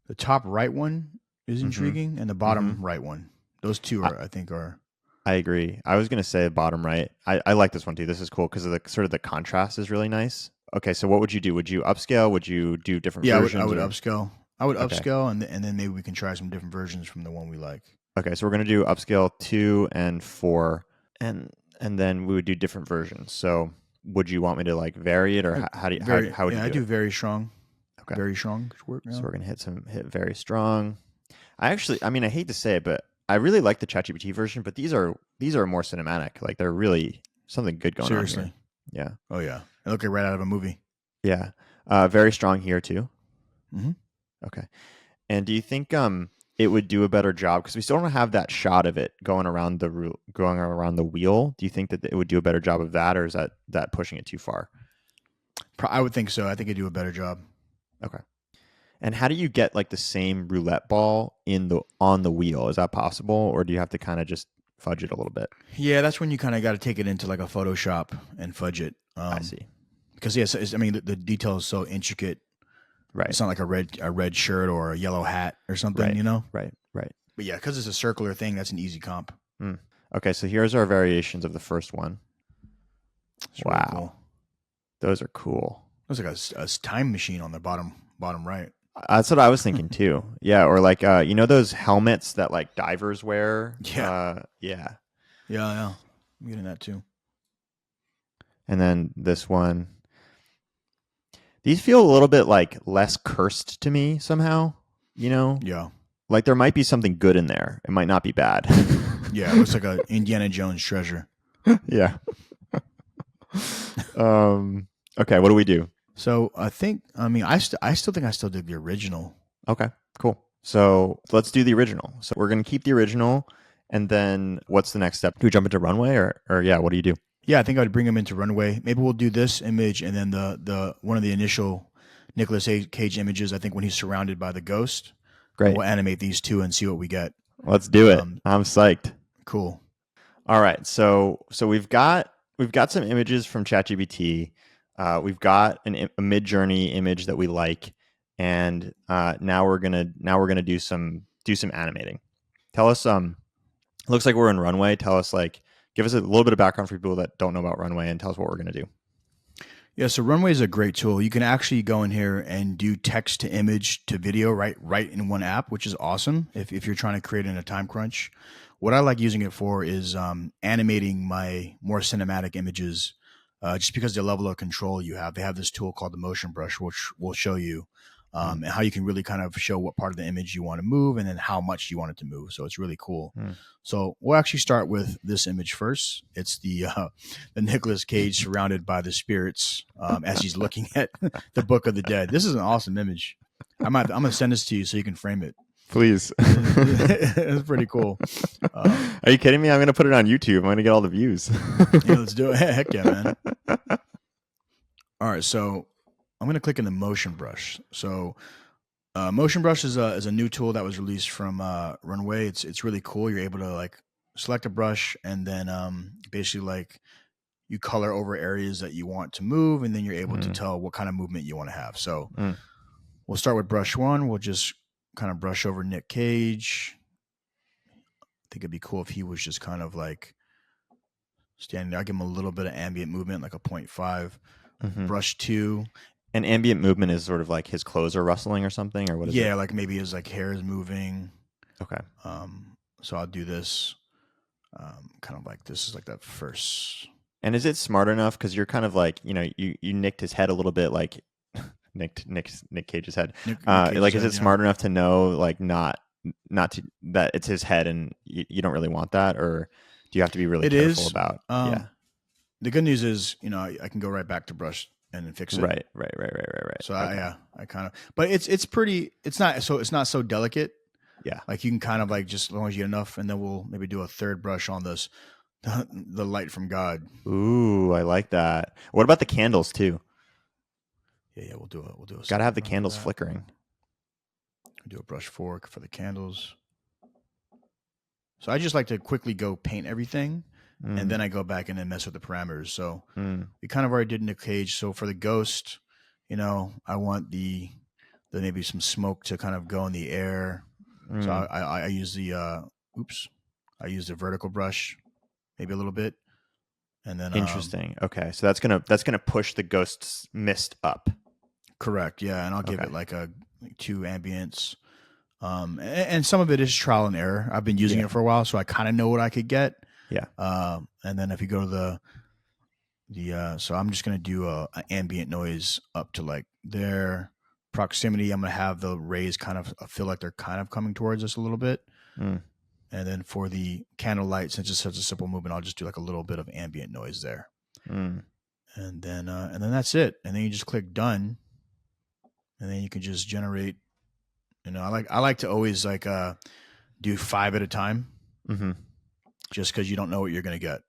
The top right one is intriguing, and the bottom right one. Those two are, I think, are. I agree. I was going to say bottom right. I like this one too. This is cool because of the sort of the contrast is really nice. Okay, so what would you do? Would you upscale? Would you do different versions? I would upscale. I would upscale, and then maybe we can try some different versions from the one we like. Okay, so we're going to do upscale 2 and 4, and then we would do different versions. So would you want me to like vary it, or how would you do it? I do very strong. Okay. Very strong. So we're going to hit very strong. I hate to say it, but I really like the ChatGPT version, but these are more cinematic. Like they're really something good going on. Seriously. Yeah. Oh yeah. They look like right out of a movie. Yeah. Very strong here too. Mm-hmm. Okay. And do you think it would do a better job, because we still don't have that shot of it going around the wheel? Do you think that it would do a better job of that, or is that pushing it too far? I would think so. I think it'd do a better job. Okay. And how do you get like the same roulette ball on the wheel? Is that possible, or do you have to kind of just fudge it a little bit? Yeah, that's when you kind of got to take it into like a Photoshop and fudge it. I see. Because the detail is so intricate. Right. It's not like a red shirt or a yellow hat or something, right. you know? Right. But yeah, because it's a circular thing, that's an easy comp. Okay, so here's our variations of the first one. It's wow. Really cool. Those are cool. Looks like a time machine on the bottom right. That's what I was thinking too. Yeah, or like those helmets that like divers wear. Yeah. Yeah. I'm getting that too. And then this one. These feel a little bit like less cursed to me somehow. Yeah. Like there might be something good in there. It might not be bad. Yeah, it looks like a Indiana Jones treasure. Yeah. Okay, what do we do? So I still think I still did the original. Okay, cool. So let's do the original. So we're going to keep the original, and then what's the next step? Do we jump into Runway, or yeah, what do you do? Yeah, I think I'd bring him into Runway. Maybe we'll do this image, and then the one of the initial Nicolas Cage images, I think when he's surrounded by the ghost. Great. We'll animate these two and see what we get. Let's do it. I'm psyched. Cool. All right. So we've got some images from ChatGPT. We've got a Midjourney image that we like, and now we're gonna do some animating. Tell us. Looks like we're in Runway. Tell us, give us a little bit of background for people that don't know about Runway, and tell us what we're gonna do. Yeah, so Runway is a great tool. You can actually go in here and do text to image to video right in one app, which is awesome if you're trying to create in a time crunch. What I like using it for is animating my more cinematic images, just because the level of control you have. They have this tool called the motion brush, which will show you and how you can really kind of show what part of the image you want to move and then how much you want it to move. So it's really cool. So we'll actually start with this image first. It's the Nicolas Cage surrounded by the spirits as he's looking at the Book of the Dead. This is an awesome image. I'm going to send this to you so you can frame it. Please. It's pretty cool. Are you kidding me? I'm going to put it on YouTube. I'm going to get all the views. Yeah, let's do it. Heck yeah, man. All right, so I'm going to click in the motion brush. So motion brush is a new tool that was released from Runway. It's really cool. You're able to like select a brush and then basically like you color over areas that you want to move, and then you're able to tell what kind of movement you want to have. So we'll start with brush one. We'll just kind of brush over Nick Cage. I think it'd be cool if he was just kind of like standing there. I'll give him a little bit of ambient movement, like a 0.5. Brush two. And ambient movement is sort of like his clothes are rustling or something, or what is it? Yeah, like maybe his like hair is moving. Okay. So I'll do this kind of like this is like that first. And is it smart enough? Because you're kind of like, you nicked his head a little bit, like Nick Cage's head. Like, is it smart enough to know, like, not to that it's his head, and you don't really want that, or do you have to be really careful about? The good news is, I can go right back to brush and then fix it. Right. So I kind of, but it's not so delicate. Yeah. Like you can kind of like just as long as you get enough, and then we'll maybe do a third brush on this, the light from God. Ooh, I like that. What about the candles too? Yeah, we'll do it. Got to have the candles flickering. We'll do a brush fork for the candles. So I just like to quickly go paint everything, and then I go back and then mess with the parameters. So we kind of already did Nick Cage. So for the ghost, I want the maybe some smoke to kind of go in the air. So I use the vertical brush, maybe a little bit. And then interesting. Okay, so that's gonna push the ghost's mist up. Correct. Yeah, and I'll give it like 2 ambients. And some of it is trial and error. I've been using it for a while, so I kind of know what I could get. Yeah. And then if you go to so I'm just gonna do a ambient noise up to like there. Proximity, I'm gonna have the rays kind of feel like they're kind of coming towards us a little bit. And then for the candle light, since it's such a simple movement, I'll just do like a little bit of ambient noise there. And then that's it. And then you just click done, and then you can just generate. I like to always like do 5 at a time, just because you don't know what you're gonna get.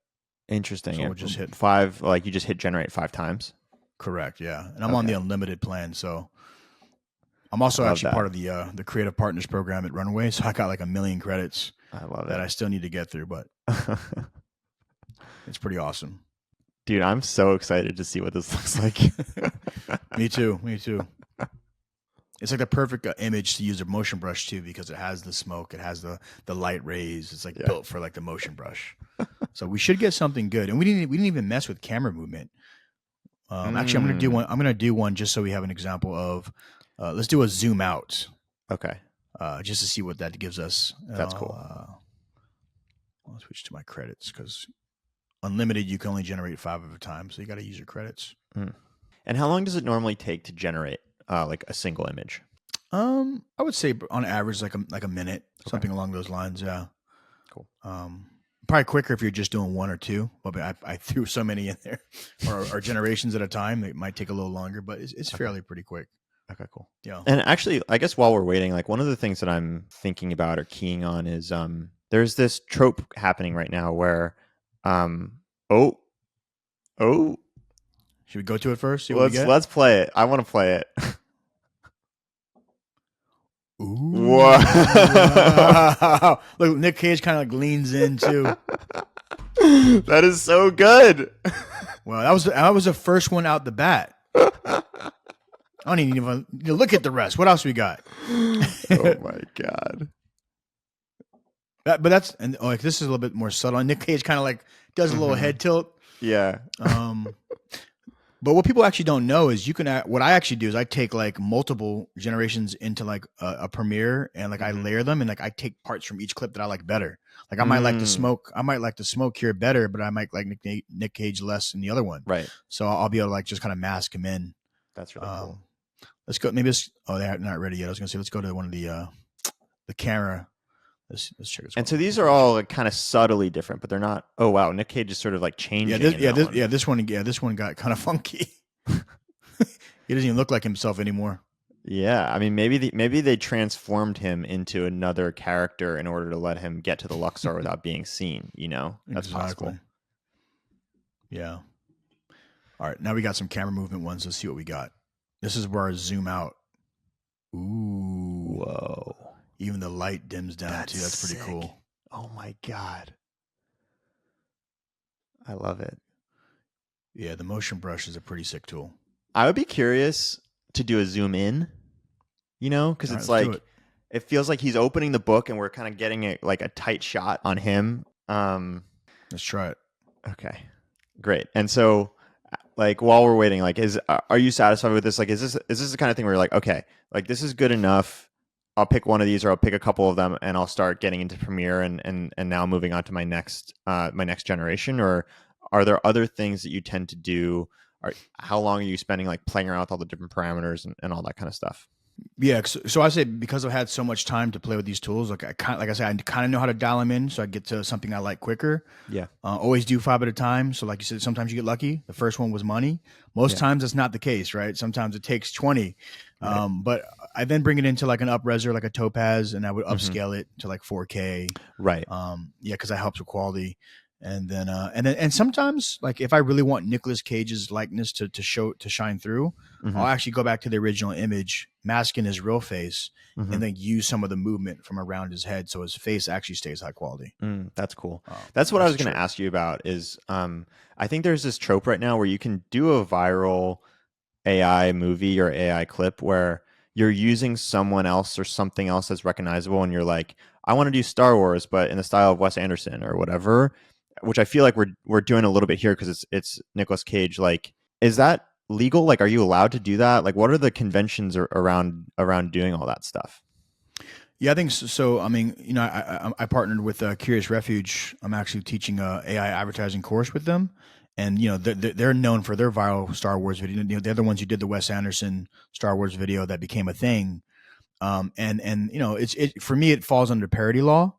Interesting. So we'll just hit 5. Like you just hit generate 5 times. Correct. Yeah, and I'm on the unlimited plan, so. I'm also actually part of the Creative Partners program at Runway, so I got like 1 million credits. I love that I still need to get through, but it's pretty awesome. Dude, I'm so excited to see what this looks like. Me too. It's like the perfect image to use a motion brush too, because it has the smoke, it has the light rays. It's like built for like the motion brush. So we should get something good, and we didn't even mess with camera movement. Actually, I'm gonna do one just so we have an example of. Let's do a zoom out. Okay. Just to see what that gives us. That's cool. I'll switch to my credits because unlimited, you can only generate 5 at a time. So you got to use your credits. And how long does it normally take to generate like a single image? I would say on average, like a minute, something along those lines. Yeah. Cool. Probably quicker if you're just doing 1 or 2. But I threw so many in there, or generations at a time. It might take a little longer, but it's fairly pretty quick. Okay, cool. Yeah. And actually, I guess while we're waiting, like one of the things that I'm thinking about or keying on is there's this trope happening right now where should we go to it first? See what let's play it. I want to play it. Ooh. Wow. Look, Nick Cage kind of like leans in too. That is so good. Well, that was the first one out the bat. I don't even look at the rest. What else we got? Oh my god! But that's this is a little bit more subtle. Nick Cage kind of like does a little head tilt. Yeah. But what people actually don't know is what I actually do is I take like multiple generations into like a Premiere, and like I layer them, and like I take parts from each clip that I like better. Like I might like the smoke here better, but I might like Nick Cage less in the other one. Right. So I'll be able to like just kind of mask him in. That's really cool. Let's go. Maybe it's. Oh, they're not ready yet. I was gonna say let's go to one of the camera. Let's check this. And so these are all like kind of subtly different, but they're not. Oh wow, Nick Cage is sort of like changing. This one got kind of funky. He doesn't even look like himself anymore. Yeah, I mean, maybe they transformed him into another character in order to let him get to the Luxor without being seen. You know, that's possible. Yeah. All right, now we got some camera movement ones. Let's see what we got. This is where I zoom out. Ooh, whoa! Even the light dims down too. That's pretty cool. Oh my god, I love it. Yeah, the motion brush is a pretty sick tool. I would be curious to do a zoom in, you know, because it's like it feels like he's opening the book and we're kind of getting a tight shot on him. Let's try it. Okay, great. And so, like while we're waiting, like, are you satisfied with this? Like, is this the kind of thing where you're like, okay, like this is good enough. I'll pick one of these, or I'll pick a couple of them, and I'll start getting into Premiere and now moving on to my next generation. Or are there other things that you tend to do? How long are you spending like playing around with all the different parameters and all that kind of stuff? Yeah, so I say because I've had so much time to play with these tools, like I kind of know how to dial them in, so I get to something I like quicker. Yeah, always do 5 at a time. So like you said, sometimes you get lucky. The first one was money. Most times that's not the case, right? Sometimes it takes 20. Right. But I then bring it into like an upreser, like a Topaz, and I would upscale it to like 4K. Right. Because that helps with quality. And then sometimes, like if I really want Nicolas Cage's likeness to shine through, I'll actually go back to the original image, mask in his real face, and then use some of the movement from around his head, so his face actually stays high quality. That's cool. That's what I was going to ask you about. Is I think there's this trope right now where you can do a viral AI movie or AI clip where you're using someone else or something else that's recognizable, and you're like, I want to do Star Wars, but in the style of Wes Anderson or whatever. Which I feel like we're doing a little bit here because it's Nicolas Cage. Like, is that legal? Like, are you allowed to do that? Like, what are the conventions around doing all that stuff? Yeah, I think so. I mean, you know, I partnered with Curious Refuge. I'm actually teaching a AI advertising course with them, and you know, they're known for their viral Star Wars video. You know, they're the ones who did the Wes Anderson Star Wars video that became a thing. And you know, for me, it falls under parody law.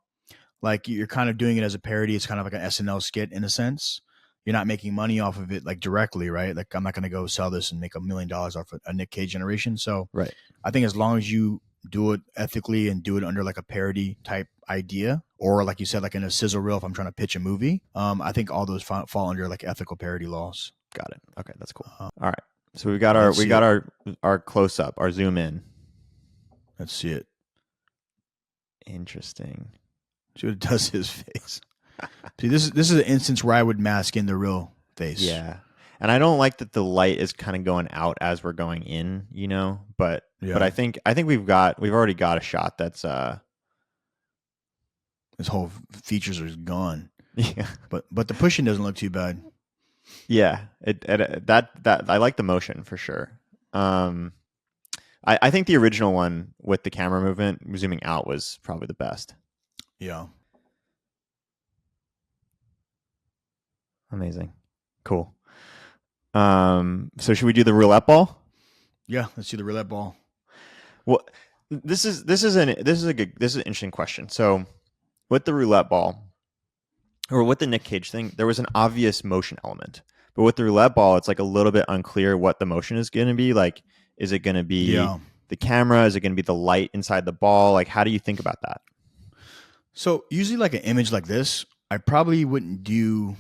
Like you're kind of doing it as a parody. It's kind of like an SNL skit in a sense. You're not making money off of it like directly, right? Like I'm not going to go sell this and make $1 million off a Nick Cage generation. So right. I think as long as you do it ethically and do it under like a parody type idea, or like you said, like in a sizzle reel, if I'm trying to pitch a movie, I think all those fall under like ethical parody laws. Got it. Okay, that's cool. All right. So we got our close up, our zoom in. Let's see it. Interesting. See what it does his face. See, this is an instance where I would mask in the real face. Yeah. And I don't like that the light is kind of going out as we're going in, you know, but I think we've already got a shot that's his whole features are gone. Yeah. But the pushing doesn't look too bad. Yeah. That I like the motion for sure. I think the original one with the camera movement zooming out was probably the best. Yeah. Amazing. Cool. So should we do the roulette ball? Yeah, let's do the roulette ball. Well, this is an interesting question. So with the roulette ball or with the Nick Cage thing, there was an obvious motion element. But with the roulette ball, it's like a little bit unclear what the motion is going to be. Like, is it going to be the camera? Is it going to be the light inside the ball? Like, how do you think about that? So usually like an image like this, I probably wouldn't do,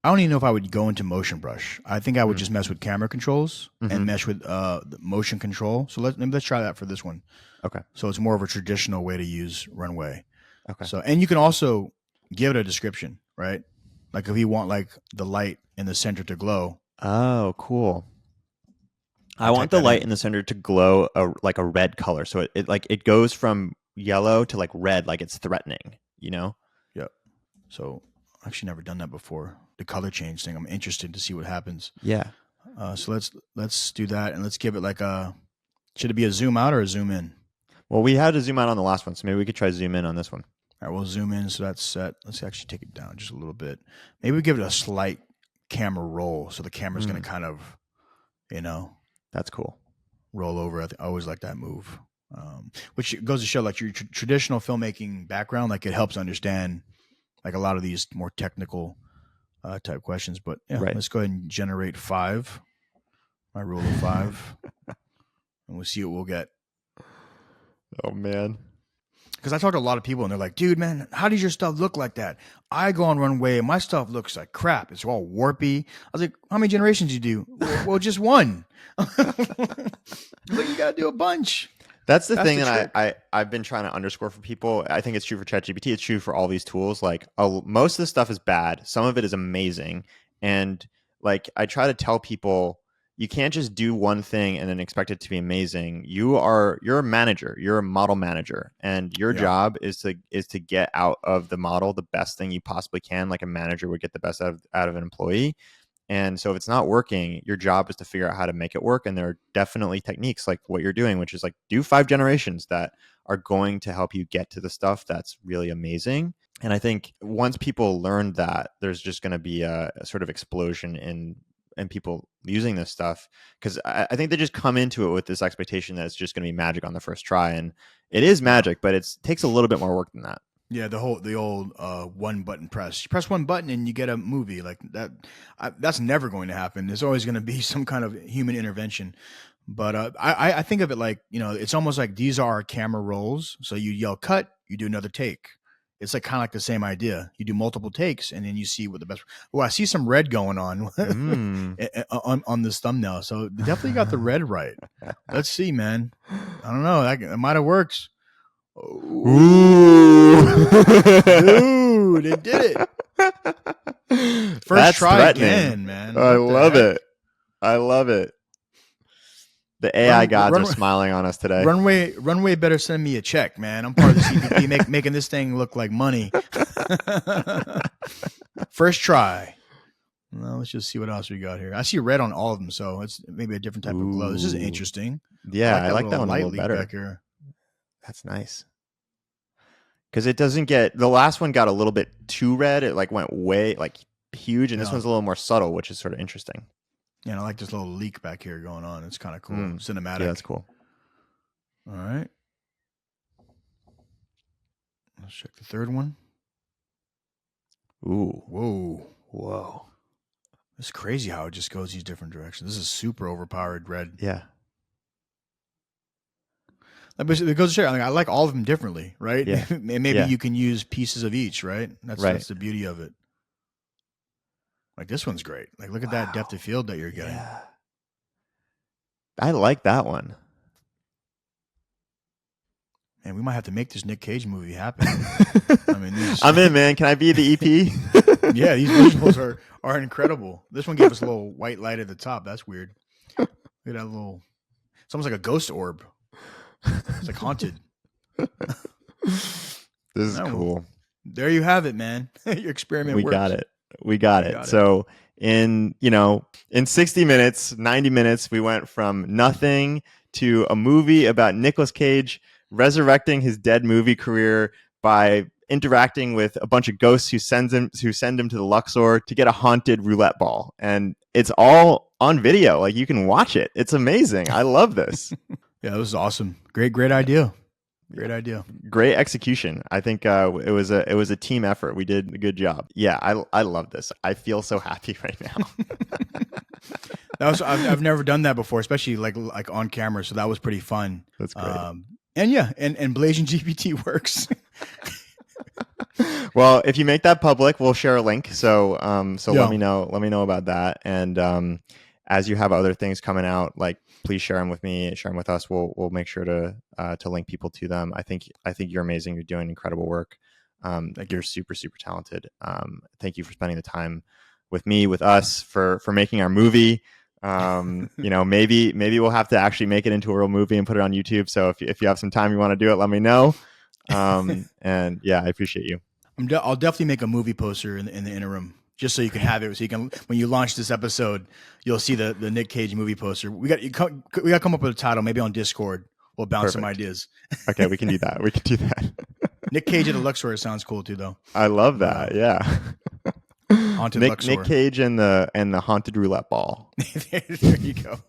I don't even know if I would go into motion brush. I think I would just mess with camera controls and mesh with the motion control. So let's try that for this one. Okay. So it's more of a traditional way to use Runway. Okay. So, and you can also give it a description, right? Like if you want like the light in the center to glow. Oh, cool. I want the light in the center to glow like a red color. So it goes from yellow to like red, like it's threatening, you know? Yep. So I've actually never done that before. The color change thing. I'm interested to see what happens. Yeah. So let's do that, and let's give it like should it be a zoom out or a zoom in? Well, we had to zoom out on the last one, so maybe we could try zoom in on this one. All right, we'll zoom in. So that's set. Let's actually take it down just a little bit. Maybe we give it a slight camera roll, so the camera's going to kind of, you know. That's cool. roll over. I always like that move, which goes to show like your traditional filmmaking background, like it helps understand like a lot of these more technical type questions. But yeah, Right. let's go ahead and generate 5. My rule of 5, and we'll see what we'll get. Oh man. Because I talk to a lot of people and they're like, dude, man, how does your stuff look like that? I go on Runway and my stuff looks like crap. It's all warpy. I was like, how many generations do you do? Well, just one. But you got to do a bunch. That's the thing that I've been trying to underscore for people. I think it's true for ChatGPT. It's true for all these tools. Like most of the stuff is bad. Some of it is amazing. And like I try to tell people, you can't just do one thing and then expect it to be amazing. You're a manager. You're a model manager, and your job is to get out of the model the best thing you possibly can, like a manager would get the best out of an employee. And so if it's not working, your job is to figure out how to make it work. And there are definitely techniques like what you're doing, which is like do 5 generations that are going to help you get to the stuff that's really amazing. And I think once people learn that, there's just going to be a sort of explosion in people using this stuff, because I think they just come into it with this expectation that it's just going to be magic on the first try. And it is magic, but it takes a little bit more work than that. Yeah, the old one button press. You press one button and you get a movie like that. That's never going to happen. There's always going to be some kind of human intervention. But I think of it like, it's almost like these are our camera rolls. So you yell cut, you do another take. It's like kind of like the same idea. You do multiple takes and then you see what the best. Oh, I see some red going on on this thumbnail. So definitely got the red right. Let's see, man. I don't know. It might have worked. Ooh. Dude, it did it. First try again, man. I love it. I love it. The AI gods are smiling on us today. Runway better send me a check, man. I'm part of the CPP making this thing look like money. First try. Well, let's just see what else we got here. I see red on all of them, so it's maybe a different type of glow. This is interesting. Yeah, I like that one a little better. Back here. That's nice. Because it doesn't get, the last one got a little bit too red. It like went way like huge, and this one's a little more subtle, which is sort of interesting. Yeah, and I like this little leak back here going on. It's kind of cool. Cinematic. Yeah, that's cool. All right. Let's check the third one. Ooh. Whoa. It's crazy how it just goes these different directions. This is super overpowered red. Yeah. It goes to show, I like all of them differently, right? Yeah. Maybe you can use pieces of each, right? That's the beauty of it. Like this one's great. Like look at that depth of field that you're getting. Yeah. I like that one. Man, we might have to make this Nick Cage movie happen. I mean, I'm in, man. Can I be the EP? Yeah, these visuals are incredible. This one gave us a little white light at the top. That's weird. Look at that little. It's almost like a ghost orb. It's like haunted. This is cool. There you have it, man. Your experiment works. We got it. So in 60 minutes, 90 minutes, we went from nothing to a movie about Nicolas Cage resurrecting his dead movie career by interacting with a bunch of ghosts who send him to the Luxor to get a haunted roulette ball. And it's all on video. Like you can watch it. It's amazing. I love this. Yeah, this is awesome. Great idea. Great idea. Great execution. I think it was a team effort. We did a good job. Yeah, I love this. I feel so happy right now. I've never done that before, especially like on camera. So that was pretty fun. That's great. And Blasian GPT works. Well, if you make that public, we'll share a link. So let me know about that. And as you have other things coming out, like please share them with me, share them with us. We'll make sure to link people to them. I think you're amazing. You're doing incredible work. You're super, super talented. Thank you for spending the time with me, with us, for making our movie. Maybe we'll have to actually make it into a real movie and put it on YouTube. So if you have some time, you want to do it, let me know. And yeah, I appreciate you. I'll definitely make a movie poster in the interim, just so you can have it. So you can, when you launch this episode, you'll see the Nick Cage movie poster. We got to come up with a title, maybe on Discord. We'll bounce some ideas. Okay, we can do that. Nick Cage at the Luxor sounds cool too, though. I love that. Yeah. Haunted Luxor. Nick Cage and the haunted roulette ball. There you go.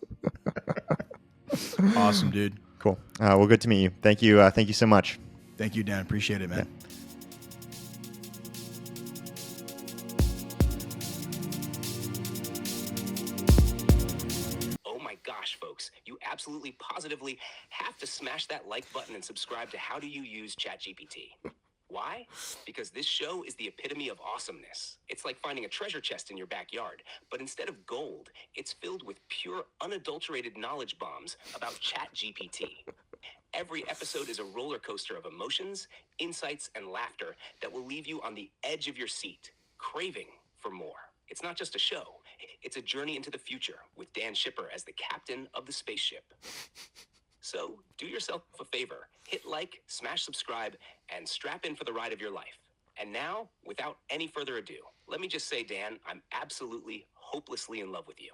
Awesome, dude. Cool. Well, good to meet you. Thank you. Thank you so much. Thank you, Dan. Appreciate it, man. Yeah. Oh my gosh, folks, you absolutely positively have to smash that like button and subscribe to How Do You Use ChatGPT. Why? Because this show is the epitome of awesomeness. It's like finding a treasure chest in your backyard, but instead of gold, it's filled with pure, unadulterated knowledge bombs about ChatGPT. Every episode is a roller coaster of emotions, insights, and laughter that will leave you on the edge of your seat, craving for more. It's not just a show, it's a journey into the future with Dan Shipper as the captain of the spaceship. So do yourself a favor, hit like, smash subscribe, and strap in for the ride of your life. And now, without any further ado, let me just say, Dan, I'm absolutely, hopelessly in love with you.